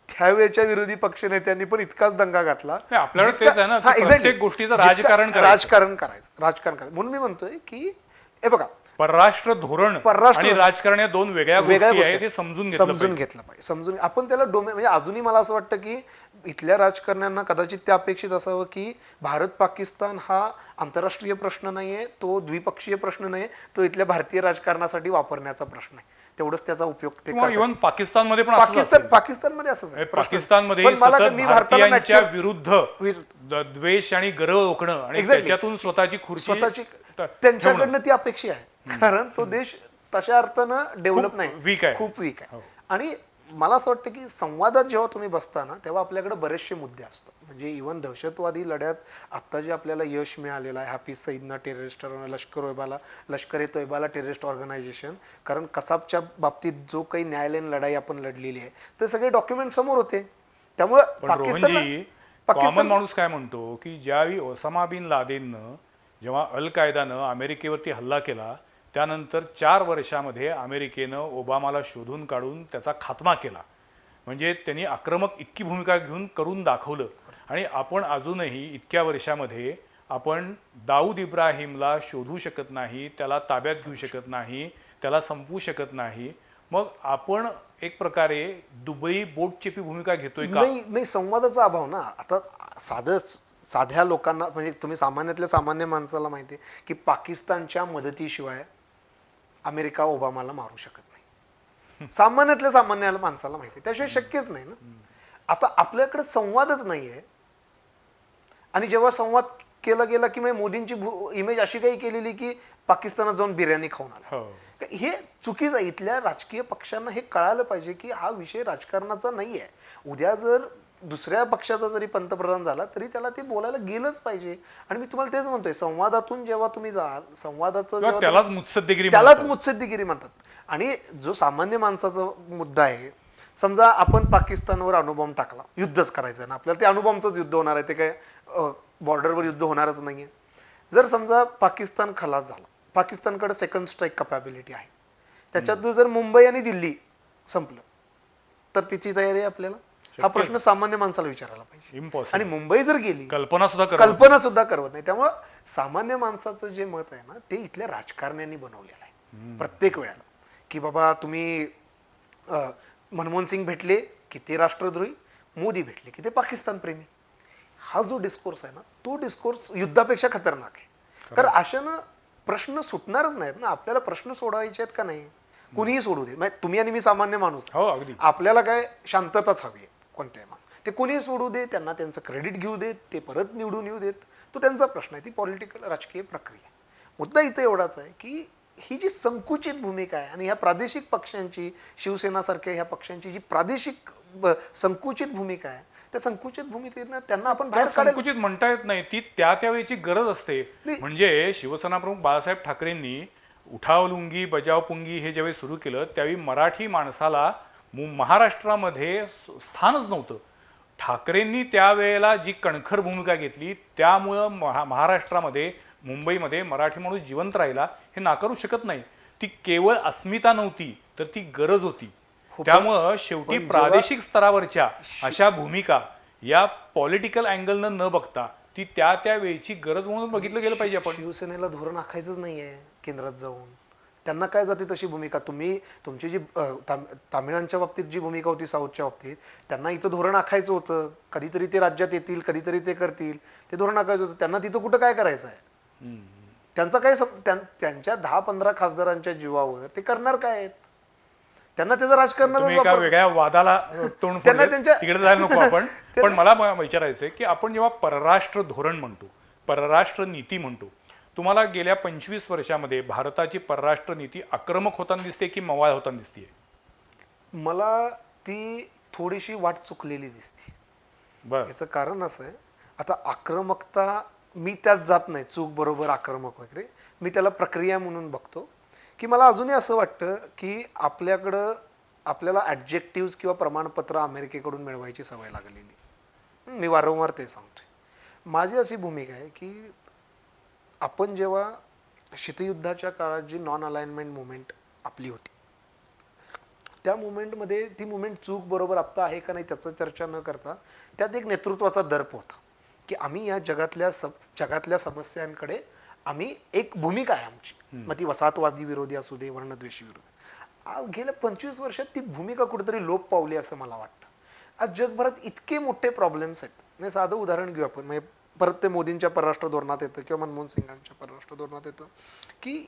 S2: त्यावेळेच्या विरोधी पक्षनेत्यांनी पण इतकाच दंगा घातला.
S1: आपल्याला तेच आहे ना, प्रत्येक गोष्टीचं राजकारण
S2: करायचं. म्हणून मी म्हणतोय की हे बघा,
S1: परराष्ट्र धोरण
S2: परराष्ट्र-
S1: आणि राजकारण या दोन वेगळ्या
S2: वेगळ्या
S1: गोष्टी
S2: गोष्टी
S1: आहेत, हे समजून घेतलं
S2: समजून
S1: पाहिजे.
S2: घेतलं पाहिजे. समजून आपण त्याला डोमेन म्हणजे अजूनही मला असं वाटतं की इथल्या राजकारण्यांना कदाचित ते अपेक्षित असावं की भारत पाकिस्तान हा आंतरराष्ट्रीय प्रश्न नाहीये, तो द्विपक्षीय प्रश्न नाही, तो इथल्या भारतीय राजकारणासाठी वापरण्याचा प्रश्न आहे. तेवढंच त्याचा उपयोग ते
S1: किंवा
S2: करतात.
S1: इव्हन पाकिस्तानमध्ये पण असंच असेल.
S2: पाकिस्तानमध्ये असंच आहे.
S1: पाकिस्तानमध्ये
S2: पण मला
S1: सतत
S2: मी भारताला
S1: भारतीयांच्या
S2: mature-
S1: विरुद्ध द्वेष आणि गर्व ओकणं आणि
S2: Exactly.
S1: त्याच्यातून स्वतःची खुर्ची
S2: स्वतःची
S1: ठेवणं
S2: त्यांच्याकडनं ती अपेक्षा आहे. कारण तो देश तशा अर्थानं डेव्हलप नाही,
S1: weak आहे.
S2: खूप वीक आहे. आणि मला असं वाटतं की संवादात जेव्हा तुम्ही बसता ना तेव्हा आपल्याकडे बरेचसे मुद्दे असतात. म्हणजे इव्हन दहशतवादी लढ्यात आत्ता जे आपल्याला यश मिळालेलं आहे, हाफिज सईदना टेररिस्ट, लष्कर ए तोयबाला टेररिस्ट ऑर्गनायझेशन, कारण कसाबच्या बाबतीत जो काही न्यायालयीन लढाई आपण लढलेली आहे ते सगळे डॉक्युमेंट समोर होते. त्यामुळे
S1: पण रोहनजी, कॉमन माणूस काय म्हणतो की ज्यावेळी ओसामा बिन लादेननं जेव्हा अल कायदानं अमेरिकेवरती हल्ला केला, त्यानंतर 4 वर्षामध्ये अमेरिकेनं ओबामाला शोधून काढून त्याचा खात्मा केला. म्हणजे त्यांनी आक्रमक इतकी भूमिका घेऊन करून दाखवलं. आणि आपण अजूनही इतक्या वर्षामध्ये आपण दाऊद इब्राहिमला शोधू शकत नाही, त्याला ताब्यात घेऊ शकत नाही, त्याला संपवू शकत नाही. मग आपण एक प्रकारे दुबई बोटचेपी भूमिका घेतोय का?
S2: नाही, संवादाचा अभाव ना. आता साध्या लोकांना म्हणजे तुम्ही सामान्यातल्या सामान्य माणसाला माहिती आहे की पाकिस्तानच्या मदतीशिवाय अमेरिका ओबामाला मारू शकत नाही. सामान्यातल्या सामान्य माणसाला माहिती आहे, त्याशिवाय शक्यच नाही ना. आता आपल्याकडे संवादच नाही आहे. आणि जेव्हा संवाद केला गेला की मोदींची इमेज अशी काही केलेली की पाकिस्तानात जाऊन बिर्याणी खाऊन आला.
S1: हो.
S2: हे चुकीचं आहे. इथल्या राजकीय पक्षांना हे कळालं पाहिजे की हा विषय राजकारणाचा नाही आहे. उद्या जर दुसऱ्या पक्षाचा जरी पंतप्रधान झाला तरी त्याला ते बोलायला गेलंच पाहिजे. आणि मी तुम्हाला तेच म्हणतोय, संवादातून जेव्हा तुम्ही जाल, संवादाचं
S1: किंवा त्यालाच मुत्सद्देगिरी
S2: त्यालाच
S1: म्हणतात.
S2: मुत्सद्देगिरी म्हणतात. आणि जो सामान्य माणसाचा मुद्दा आहे, समजा आपण पाकिस्तानवर अणुबॉम्ब टाकला, युद्धच करायचं आहे ना आपल्याला, ते अणुबॉम्बचंच युद्ध होणार आहे, ते काय बॉर्डरवर युद्ध होणारच नाही आहे. जर समजा पाकिस्तान खलास झाला, पाकिस्तानकडे सेकंड स्ट्राईक कॅपॅबिलिटी आहे, त्याच्यात जर मुंबई आणि दिल्ली संपलं तर तिची तयारी आहे आपल्याला? हा प्रश्न सामान्य माणसाला विचारायला पाहिजे.
S1: इम्पॉसिबल.
S2: आणि मुंबई जर गेली,
S1: कल्पना
S2: सुद्धा करवत नाही. त्यामुळं सामान्य माणसाचं जे मत आहे ना ते इथल्या राजकारण्यांनी बनवलेलं आहे प्रत्येक वेळेला. की बाबा तुम्ही मनमोहन सिंग भेटले की ते राष्ट्रद्रोही, मोदी भेटले की ते पाकिस्तान प्रेमी. हा जो डिस्कोर्स आहे ना तो डिस्कोर्स युद्धापेक्षा खतरनाक आहे. कारण अशानं प्रश्न सुटणारच नाहीत ना. आपल्याला प्रश्न सोडवायचे आहेत का नाही, कुणीही सोडू दे. म्हणजे तुम्ही आणि मी सामान्य माणूस,
S1: हो, अगदी.
S2: आपल्याला काय शांतताच हवी आहे. कोणत्याही माणूस ते कोणीही सोडू दे, त्यांना त्यांचं क्रेडिट घेऊ देत, ते परत निवडून येऊ देत, तो त्यांचा प्रश्न आहे. ती पॉलिटिकल राजकीय प्रक्रिया. मुद्दा इथं एवढाच आहे की ही जी संकुचित भूमिका आहे आणि ह्या प्रादेशिक पक्षांची, शिवसेनासारख्या ह्या पक्षांची जी प्रादेशिक संकुचित भूमिका आहे, त्या संकुचित भूमिकेनं त्यांना आपण बाहेर काढायला.
S1: संकुचित म्हणता येत नाही, ती त्यावेळीची गरज असते. म्हणजे शिवसेना प्रमुख बाळासाहेब ठाकरेंनी उठाव लुंगी बजाव पुंगी हे ज्यावेळी सुरू केलं त्यावेळी मराठी माणसाला महाराष्ट्रामध्ये स्थानच नव्हतं. ठाकरेंनी त्यावेळेला जी कणखर भूमिका घेतली त्यामुळं महाराष्ट्रामध्ये, मुंबईमध्ये मराठी माणूस जिवंत राहिला, हे नाकारू शकत नाही. ती केवळ अस्मिता नव्हती तर ती गरज होती. त्यामुळं शेवटी प्रादेशिक स्तरावरच्या अशा भूमिका या पॉलिटिकल अँगलनं न बघता ती त्यावेळीची गरज म्हणून बघितलं गेलं पाहिजे. आपण
S2: शिवसेनेला धोरण आखायचंच नाहीये केंद्रात जाऊन. त्यांना काय जाते तशी भूमिका. तुम्ही तुमची जी तामिळांच्या बाबतीत जी भूमिका होती, साऊथच्या बाबतीत, त्यांना इथं धोरण आखायचं होतं. कधीतरी ते राज्यात येतील, कधीतरी ते करतील, ते धोरण आखायचं होतं. त्यांना तिथं कुठं काय करायचं आहे? त्यांचा काय त्यांच्या 10-15 खासदारांच्या जीवावर ते करणार काय आहेत? त्यांना त्याचं राजकारणाचा
S1: वेगळ्या वादाला तोंड तिकडे जायला नको आपण. पण मला विचारायचंय की आपण जेव्हा परराष्ट्र धोरण म्हणतो, परराष्ट्र नीती म्हणतो, तुम्हाला गेल्या 25 वर्षामध्ये भारताची परराष्ट्र नीती आक्रमक होताना दिसते की मवाळ होताना दिसते?
S2: मला ती थोडीशी वाट चुकलेली दिसते. याचं कारण असं आहे, आता आक्रमकता मी त्यात जात नाही, चूक बरोबर आक्रमक वगैरे, मी त्याला प्रक्रिया म्हणून बघतो. की मला अजूनही असं वाटतं की आपल्याला ॲडजेक्टिव्स किंवा प्रमाणपत्र अमेरिकेकडून मिळवायची सवय लागलेली. मी वारंवार ते सांगतोय. माझी अशी भूमिका आहे की आपण जेव्हा शीतयुद्धाच्या काळात जी नॉन अलाइनमेंट मुवमेंट आपली होती, त्या मुवमेंटमध्ये ती मुवमेंट चूक बरोबर आत्ता आहे का नाही त्याचं चर्चा न करता त्यात एक नेतृत्वाचा दर्प होता की आम्ही या जगातल्या समस्यांकडे आम्ही एक भूमिका आहे आमची, मग ती वसाहतवादी विरोधी असू दे, वर्णद्वेषी विरोधी. आज गेल्या 25 वर्षात ती भूमिका कुठेतरी लोप पावली असं मला वाटतं. आज जगभरात इतके मोठे प्रॉब्लेम्स आहेत. म्हणजे साधं उदाहरण घेऊ आपण, म्हणजे परत ते मोदींच्या परराष्ट्र धोरणात येतं किंवा मनमोहन सिंगांच्या परराष्ट्र धोरणात येतं की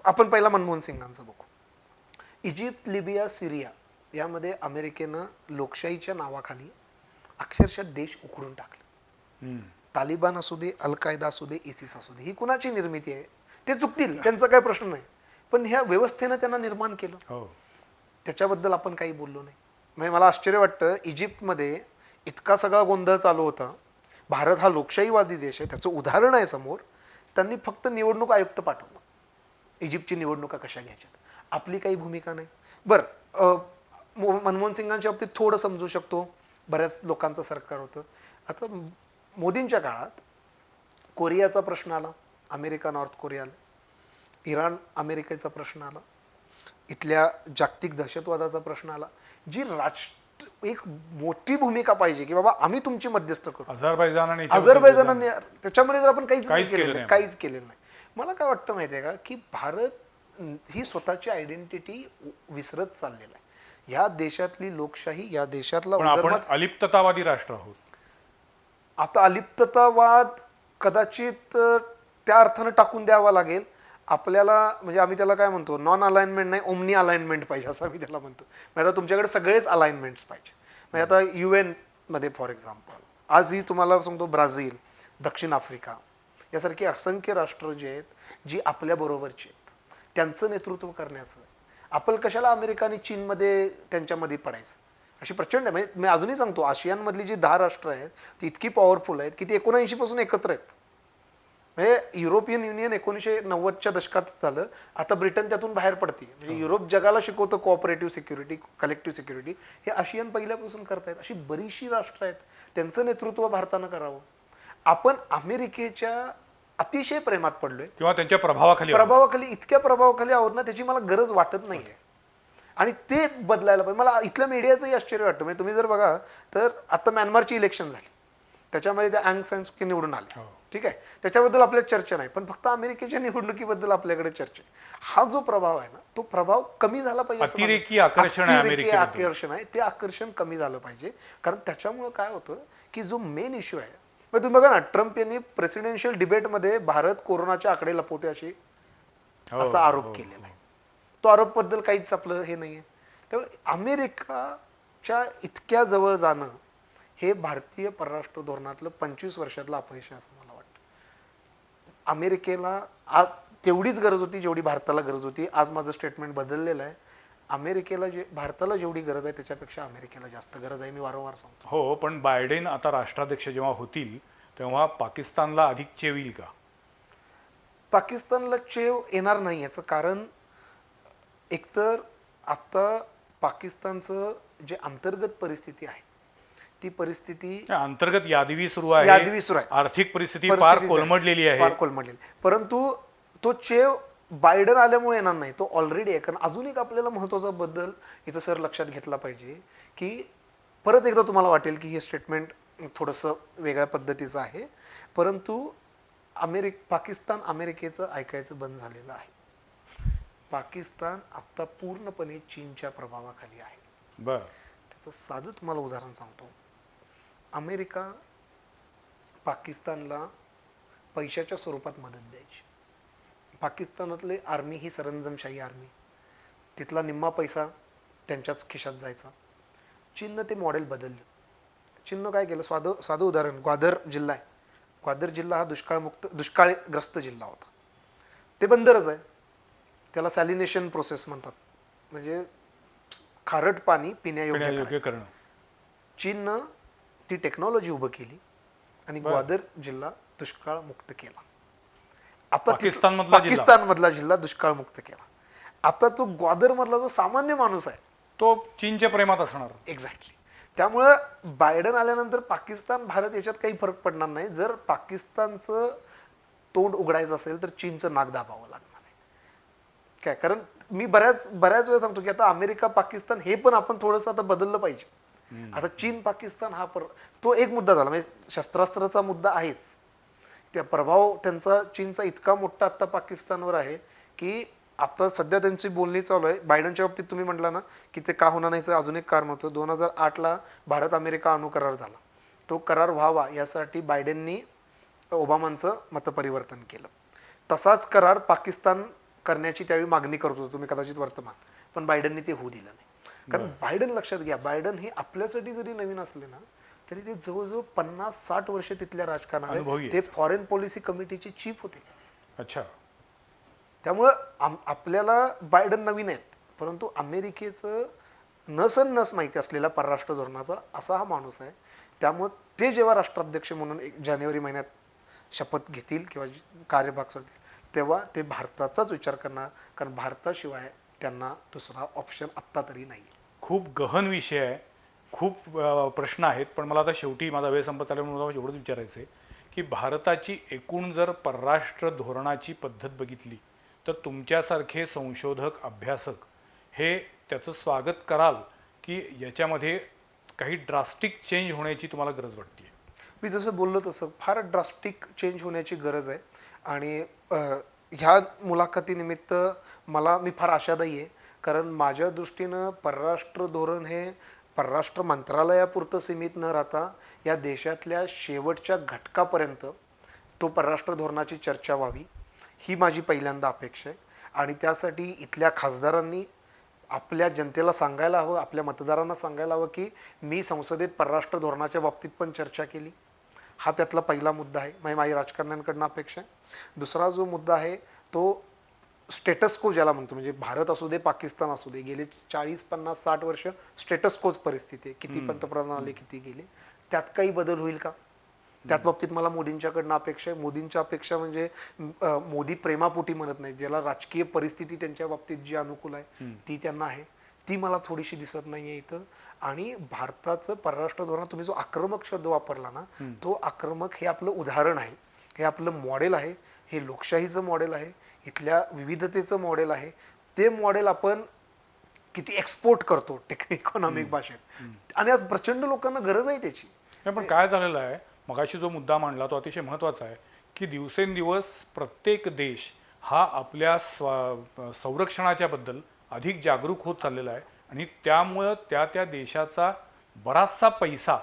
S2: आपण पहिला मनमोहन सिंगांचं बघू. इजिप्त, लिबिया, सिरिया यामध्ये अमेरिकेनं लोकशाहीच्या नावाखाली अक्षरशः देश उखडून टाकले. तालिबान असू दे, अल कायदा असू दे, इसिस असू दे, ही कुणाची निर्मिती आहे? ते चुकतील, त्यांचा काही प्रश्न नाही, पण ह्या व्यवस्थेनं त्यांना निर्माण केलं. त्याच्याबद्दल आपण काही बोललो नाही. म्हणजे मला आश्चर्य वाटतं, इजिप्तमध्ये इतका सगळा गोंधळ चालू होता. भारत हा लोकशाहीवादी देश आहे, त्याचं उदाहरण आहे समोर. त्यांनी फक्त निवडणूक आयुक्त पाठवलं, इजिप्तची निवडणुका कशा घ्यायच्यात. आपली काही भूमिका नाही. बरं, मनमोहन सिंगांच्या बाबतीत थोडं समजू शकतो, बऱ्याच लोकांचं सरकार होतं. आता मोदींच्या काळात कोरियाचा प्रश्न आला, अमेरिका नॉर्थ कोरियाला, इराण अमेरिकेचा प्रश्न आला, इथल्या जागतिक दहशतवादाचा प्रश्न आला. जी एक मोठी भूमिका पाहिजे की बाबा आम्ही तुमची मध्यस्थ करू, अझरबैजान त्याच्यामध्ये जर आपण काहीच केलेलं नाही. मला काय वाटतं माहिती आहे का, की भारत ही स्वतःची आयडेंटिटी विसरत चाललेला आहे. या देशातली लोकशाही, या देशातला
S1: आपण अलिप्ततावादी राष्ट्र आहोत.
S2: आता अलिप्ततावाद कदाचित त्या अर्थानं टाकून द्यावा लागेल आपल्याला. म्हणजे आम्ही त्याला काय म्हणतो, नॉन अलाइनमेंट नाही, ओमनी अलाइनमेंट पाहिजे असं आम्ही त्याला म्हणतो. म्हणजे आता तुमच्याकडे सगळेच अलाइनमेंट्स पाहिजे. म्हणजे आता UN मध्ये फॉर एक्झाम्पल आजही तुम्हाला सांगतो, ब्राझील, दक्षिण आफ्रिका यासारखी असंख्य राष्ट्र जे आहेत, जी आपल्या बरोबरची आहेत, त्यांचं नेतृत्व करण्याचं. आपण कशाला अमेरिका आणि चीनमध्ये त्यांच्यामध्ये पडायचं, अशी प्रचंड. म्हणजे मी अजूनही सांगतो, आशियानमधली जी 10 राष्ट्र आहेत ती इतकी पॉवरफुल आहेत की ती 79 पासून एकत्र आहेत. म्हणजे युरोपियन युनियन 1990च्या दशकात झालं, आता ब्रिटन त्यातून बाहेर पडते. म्हणजे युरोप जगाला शिकवतं कोऑपरेटिव्ह सिक्युरिटी, कलेक्टिव्ह सिक्युरिटी, हे आशियन पहिल्यापासून करतायत. अशी बरीचशी राष्ट्र आहेत, त्यांचं नेतृत्व भारतानं करावं. आपण अमेरिकेच्या अतिशय प्रेमात पडलोय
S1: किंवा त्यांच्या प्रभावाखाली
S2: इतक्या प्रभावाखाली आहोत ना, त्याची मला गरज वाटत नाहीये. आणि ते बदलायला पाहिजे. मला इथल्या मीडियाचंही आश्चर्य वाटतं. म्हणजे तुम्ही जर बघा तर आता म्यानमारची इलेक्शन झाली, त्याच्यामध्ये त्या अँग सान सू की निवडून आले, ठीक आहे, त्याच्याबद्दल आपल्याला चर्चा नाही, पण फक्त अमेरिकेच्या निवडणुकीबद्दल आपल्याकडे चर्चा आहे. हा जो प्रभाव आहे ना, तो प्रभाव कमी झाला पाहिजे.
S1: अतिरेकी आकर्षण
S2: आहे, ते आकर्षण कमी झालं पाहिजे. कारण त्याच्यामुळे काय होतं की जो मेन इश्यू आहे, तुम्ही बघा ना, ट्रम्प यांनी प्रेसिडेन्शियल डिबेटमध्ये भारत कोरोनाचे आकडे लपवते असा आरोप केलेला आहे. तो आरोपबद्दल काहीच आपलं हे नाहीये. त्यामुळे अमेरिकाच्या इतक्या जवळ जाणं हे भारतीय परराष्ट्र धोरणातलं 25 वर्षातलं अपयश आहे असं मला वाटतं. अमेरिकेला आज तेवढीच गरज होती जेवढी भारताला गरज होती. आज माझं स्टेटमेंट बदललेलं आहे. अमेरिकेला भारताला जेवढी गरज आहे त्याच्यापेक्षा अमेरिकेला जास्त गरज आहे, मी वारंवार सांगतो.
S1: हो, पण बायडेन आता राष्ट्राध्यक्ष जेव्हा होतील तेव्हा पाकिस्तानला अधिक चेव येईल का?
S2: पाकिस्तानला चेव येणार नाही. याचं कारण एकतर आता पाकिस्तानचं जे अंतर्गत परिस्थिती आहे, ती परिस्थिती
S1: अंतर्गत यादवी सुरू आहे. आर्थिक परिस्थिती फार कोलमडलेली आहे.
S2: परंतु तो चेव बायडन आल्यामुळे येणार नाही, तो ऑलरेडी आहे. कारण अजून एक आपल्याला महत्त्वाचा बदल इथं सर लक्षात घेतला पाहिजे की परत एकदा तुम्हाला वाटेल की हे स्टेटमेंट थोडंसं वेगळ्या पद्धतीचं आहे, परंतु पाकिस्तान अमेरिकेचं ऐकायचं बंद झालेलं आहे. पाकिस्तान आता पूर्णपणे चीनच्या प्रभावाखाली आहे. त्याचं साधं तुम्हाला उदाहरण सांगतो. अमेरिका पाकिस्तानला पैशाच्या स्वरूपात मदत द्यायची. पाकिस्तानातले आर्मी ही सरंजामशाही आर्मी, तिथला निम्मा पैसा त्यांच्याच खिशात जायचा. चीननं ते मॉडेल बदललं. चीननं काय केलं, साधं उदाहरण, ग्वादर जिल्हा आहे. ग्वादर जिल्हा हा दुष्काळग्रस्त जिल्हा होता. ते बंदरच आहे, त्याला सॅलिनेशन प्रोसेस म्हणतात, म्हणजे खारट पाणी पिण्यायोग्य करणं. चीननं ती टेक्नॉलॉजी उभं केली आणि ग्वादर जिल्हा दुष्काळ मुक्त केला. आता पाकिस्तानमधला जिल्हा दुष्काळ मुक्त केला. आता तो ग्वादर मधला जो सामान्य माणूस आहे
S1: तो चीनच्या प्रेमात असणार.
S2: एक्झॅक्टली. त्यामुळं बायडन आल्यानंतर पाकिस्तान भारत याच्यात काही फरक पडणार नाही. जर पाकिस्तानचं तोंड उघडायचं असेल तर चीनचं नाक दाबावं लागणार आहे काय. कारण मी बऱ्याच वेळा सांगतो की आता अमेरिका पाकिस्तान हे पण आपण थोडंसं आता बदललं पाहिजे. आता चीन पाकिस्तान हा तो एक मुद्दा झाला, म्हणजे शस्त्रास्त्राचा मुद्दा आहेच त्या प्रभाव त्यांचा चीनचा इतका मोठा आता पाकिस्तानवर आहे की आता सध्या त्यांची बोलणी चालू आहे. बायडनच्या बाबतीत तुम्ही म्हटला ना की ते का होणार नाहीचं अजून एक कारण होतं. 2008ला भारत अमेरिका अणुकरार झाला. तो करार व्हावा यासाठी बायडेननी ओबामांचं मतपरिवर्तन केलं. तसाच करार पाकिस्तान करण्याची त्यावेळी मागणी करत होतो, तुम्ही कदाचित वर्तमान, पण बायडननी ते होऊ दिलं नाही. कारण बायडन, लक्षात घ्या, बायडन हे आपल्यासाठी जरी नवीन असले ना तरी ते जवळजवळ 50-60 वर्ष तिथल्या राजकारणात
S1: अनुभवी
S2: ते फॉरेन पॉलिसी कमिटीचे चीफ होते.
S1: अच्छा.
S2: त्यामुळं आपल्याला बायडन नवीन आहेत, परंतु अमेरिकेचं नस माहिती असलेला परराष्ट्र धोरणाचा असा हा माणूस आहे. त्यामुळं ते जेव्हा राष्ट्राध्यक्ष म्हणून जानेवारी महिन्यात शपथ घेतील किंवा कार्यभाग सोडतील तेव्हा ते भारताचाच विचार करणार, कारण भारताशिवाय त्यांना दुसरा ऑप्शन आत्ता तरी नाही.
S1: खूप गहन विषय आहे, खूप प्रश्न आहेत, पण मला आता शेवटी माझा वेळ संपत आल्यामुळे मला एवढंच विचारायचं आहे की भारताची एकूण जर परराष्ट्र धोरणाची पद्धत बघितली तर तुमच्यासारखे संशोधक, अभ्यासक हे त्याचं स्वागत कराल की याच्यामध्ये काही ड्रास्टिक चेंज होण्याची तुम्हाला गरज वाटते?
S2: मी जसं बोललो तसं फार ड्रास्टिक चेंज होण्याची गरज आहे. आणि ह्या मुलाखतीनिमित्त मी फार आशादायी आहे, कारण माझ्या दृष्टीनं परराष्ट्र धोरण हे परराष्ट्र मंत्रालयापुरतं सीमित न राहता या देशातल्या शेवटच्या घटकापर्यंत तो परराष्ट्र धोरणाची चर्चा व्हावी, ही माझी पहिल्यांदा अपेक्षा आहे. आणि त्यासाठी इथल्या खासदारांनी आपल्या जनतेला सांगायला हवं, आपल्या मतदारांना सांगायला हवं की मी संसदेत परराष्ट्र धोरणाच्या बाबतीत पण चर्चा केली. हा त्यातला पहिला मुद्दा आहे, माझी राजकारण्यांकडनं अपेक्षा आहे. दुसरा जो मुद्दा आहे तो स्टेटस को ज्याला म्हणतो, म्हणजे भारत असू दे, पाकिस्तान असू दे, गेले 40-50-60 वर्ष स्टेटस कोच परिस्थिती आहे. किती पंतप्रधान आले, किती गेले, त्यात काही बदल होईल का? त्यात बाबतीत मला मोदींच्याकडनं अपेक्षा आहे. मोदींच्या अपेक्षा म्हणजे मोदी प्रेमापोटी म्हणत नाही, ज्याला राजकीय परिस्थिती त्यांच्या बाबतीत जी अनुकूल आहे ती त्यांना आहे, ती मला थोडीशी दिसत नाहीये इथं. आणि भारताचं परराष्ट्र धोरण, तुम्ही जो आक्रमक शब्द वापरला ना, तो आक्रमक हे आपलं उदाहरण आहे, हे आपलं मॉडेल आहे, हे लोकशाहीचं मॉडेल आहे, इथल्या विविधतेचं मॉडेल आहे. ते मॉडेल आपण किती एक्सपोर्ट करतो इकॉनॉमिक भाषेत, आणि आज प्रचंड लोकांना गरज आहे त्याची.
S1: पण काय झालेलं आहे, मगाशी जो मुद्दा मांडला तो अतिशय महत्त्वाचा आहे की दिवसेंदिवस प्रत्येक देश हा आपल्या संरक्षणाच्या बद्दल अधिक जागरूक होत चाललेला आहे. आणि त्यामुळं त्या देशाचा बराचसा पैसा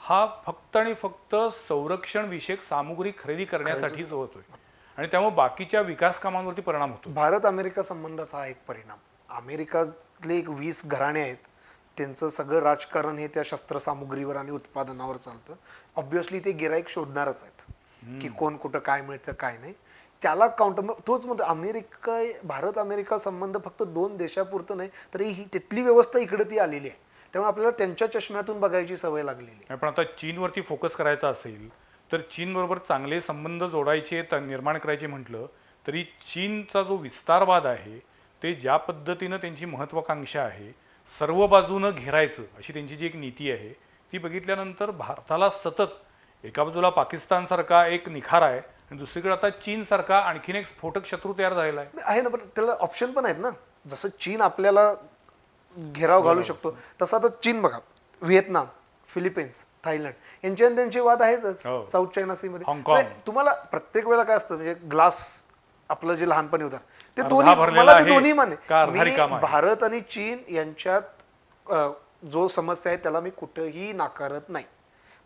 S1: हा फक्त आणि फक्त संरक्षण विषयक सामुग्री खरेदी करण्यासाठीच होतोय, आणि त्यामुळे बाकीच्या विकास कामांवरती परिणाम होतो.
S2: भारत अमेरिका संबंधाचा हा एक परिणाम. अमेरिकातले एक 20 घराणे आहेत, त्यांचं सगळं राजकारण हे त्या शस्त्रसामुग्रीवर आणि उत्पादनावर चालतं. ऑब्व्हियसली ते गिराईक शोधणारच आहेत की कोण कुठं काय मिळतं काय नाही, त्याला काउंटर. तोच म्हणतो, भारत अमेरिका संबंध फक्त 2 देशापुरतं नाही, तरी ही तिथली व्यवस्था इकडे ती आलेली आहे. त्यामुळे आपल्याला त्यांच्या चष्म्यातून बघायची सवय लागलेली आहे.
S1: पण आता चीनवरती फोकस करायचा असेल तर चीनबरोबर चांगले संबंध जोडायचे, निर्माण करायचे म्हटलं तरी चीनचा जो विस्तारवाद आहे ते ज्या पद्धतीनं त्यांची महत्त्वाकांक्षा आहे, सर्व बाजूनं घेरायचं अशी त्यांची जी एक नीती आहे, ती बघितल्यानंतर भारताला सतत एका बाजूला पाकिस्तानसारखा एक निखार आहे आणि दुसरीकडे आता चीनसारखा आणखीन एक स्फोटक शत्रू तयार झालेला आहे
S2: ना. पण त्याला ऑप्शन पण आहेत ना. जसं चीन आपल्याला घेराव घालू शकतो, तसं आता चीन बघा, व्हिएतनाम, फिलिपिन्स, थायलंड यांचे त्यांचे वाद आहेतच. साऊथ चायना सी मध्ये तुम्हाला प्रत्येक वेळेला काय असतं, म्हणजे ग्लास आपलं जे लहानपणी होतं ते दोन्ही माने. भारत आणि चीन यांच्यात जो समस्या आहे त्याला मी कुठेही नाकारत नाही,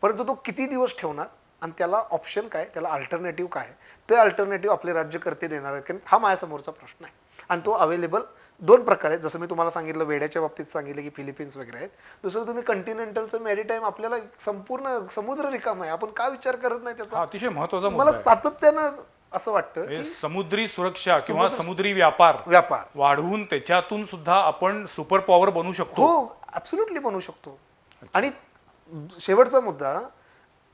S2: परंतु तो किती दिवस ठेवणार आणि त्याला ऑप्शन काय, त्याला अल्टरनेटिव्ह काय, ते अल्टरनेटिव्ह आपले राज्यकर्ते देणार आहेत. कारण हा माझ्यासमोरचा प्रश्न आहे आणि तो अवेलेबल 2 प्रकार आहेत. जसं मी तुम्हाला सांगितलं, वेड्याच्या बाबतीत सांगितलं की फिलिपिन्स वगैरे आहेत. दुसरं तुम्ही कंटिनेंटलचं मॅरीटाईम, आपल्याला संपूर्ण समुद्र रिकाम आहे, आपण का विचार करत नाही त्याचा.
S1: अतिशय महत्त्वाचा
S2: मला सातत्यानं असं वाटतं की
S1: समुद्री सुरक्षा किंवा समुद्री व्यापार वाढवून त्याच्यातून सुद्धा आपण सुपर पॉवर बनू शकतो.
S2: हो, ॲब्सोल्युटली बनू शकतो. आणि शेवटचा मुद्दा,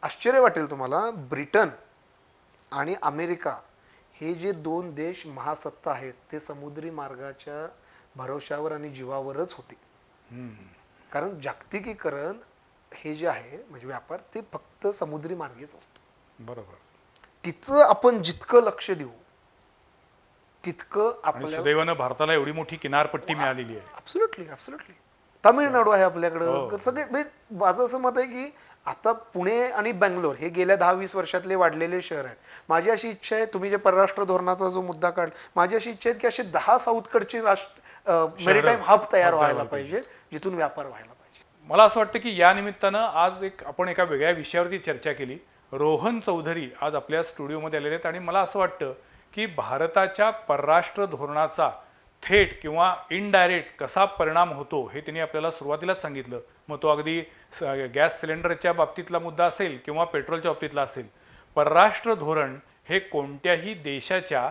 S2: आश्चर्य वाटेल तुम्हाला, ब्रिटन आणि अमेरिका हे जे 2 देश महासत्ता आहेत ते समुद्री मार्गाच्या भरोशावर आणि जीवावरच होते. कारण जागतिकीकरण हे जे आहे म्हणजे व्यापार, ते फक्त समुद्री मार्गेच असतो.
S1: बरोबर.
S2: तिथं आपण जितकं लक्ष देऊ तितकं आपल्याला,
S1: सुदैवानं भारताला एवढी मोठी किनारपट्टी मिळालेली आहे.
S2: ॲब्सोल्युटली. तामिळनाडू आहे आपल्याकडं. सगळे म्हणजे माझं असं मत आहे की आता पुणे आणि बेंगलोर हे गेल्या 10-20 वर्षातले वाढलेले शहर आहेत. माझी अशी इच्छा आहे, तुम्ही जे परराष्ट्र धोरणाचा जो मुद्दा काढ, माझी अशी इच्छा आहे की असे 10 साऊथकडची मेरीटाईम हब तयार व्हायला पाहिजे, जिथून व्यापार व्हायला पाहिजे.
S1: मला असं वाटतं की या निमित्तानं आज आपण एका वेगळ्या विषयावरती चर्चा केली. रोहन चौधरी आज आपल्या स्टुडिओमध्ये आलेले आहेत आणि मला असं वाटतं की भारताच्या परराष्ट्र धोरणाचा थेट किंवा इनडायरेक्ट कसा परिणाम होतो हे त्यांनी आपल्याला सुरुवातीलाच सांगितलं. मग तो अगदी गॅस सिलेंडरच्या बाबतीतला मुद्दा असेल किंवा पेट्रोलच्या बाबतीतला असेल. परराष्ट्र धोरण हे कोणत्याही देशाच्या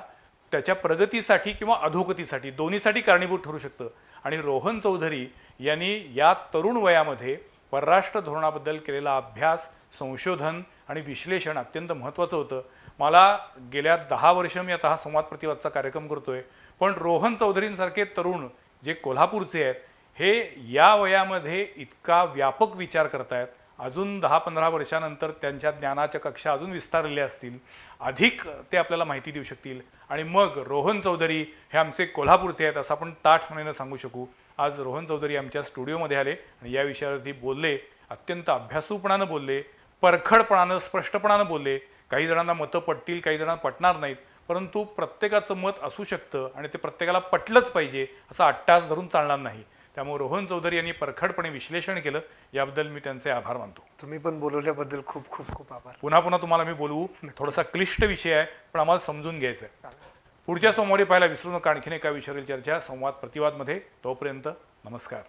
S1: त्याच्या प्रगतीसाठी किंवा अधोगतीसाठी दोन्हीसाठी कारणीभूत ठरू शकतं. आणि रोहन चौधरी यांनी या तरुण वयामध्ये परराष्ट्र धोरणाबद्दल केलेला अभ्यास, संशोधन आणि विश्लेषण अत्यंत महत्त्वाचं होतं. मला गेल्या 10 वर्ष मी आता हा संवाद प्रतिवादचा कार्यक्रम करतोय, पण रोहन चौधरींसारखे तरुण जे कोल्हापूरचे आहेत हे या वयामध्ये इतका व्यापक विचार करतायत. अजून 10-15 वर्षानंतर त्यांच्या ज्ञानाच्या कक्षा अजून विस्तारलेल्या असतील, अधिक ते आपल्याला माहिती देऊ शकतील आणि मग रोहन चौधरी हे आमचे कोल्हापूरचे आहेत असं आपण ताठपणाने सांगू शकू. आज रोहन चौधरी आमच्या स्टुडिओमध्ये आले आणि या विषयावरती बोलले. अत्यंत अभ्यासूपणानं बोलले, परखडपणानं, स्पष्टपणानं बोलले. काही जणांना मतं पटतील, काही जणांना पटणार नाहीत, परंतु प्रत्येकाचं मत असू शकतं आणि ते प्रत्येकाला पटलंच पाहिजे असं अट्टास धरून चालणार नाही. त्यामुळे रोहन चौधरी यांनी परखडपणे विश्लेषण केलं, याबद्दल मी त्यांचे आभार मानतो.
S2: तुम्ही पण बोलवल्याबद्दल खूप खूप खूप आभार.
S1: पुन्हा पुन्हा तुम्हाला मी बोलवू. थोडासा क्लिष्ट विषय आहे, पण आम्हाला समजून घ्यायचा आहे. पुढच्या सोमवारी पाहायला विसरू नका आणखीन एका विषयावरील चर्चा संवाद प्रतिवादमध्ये. तोपर्यंत नमस्कार.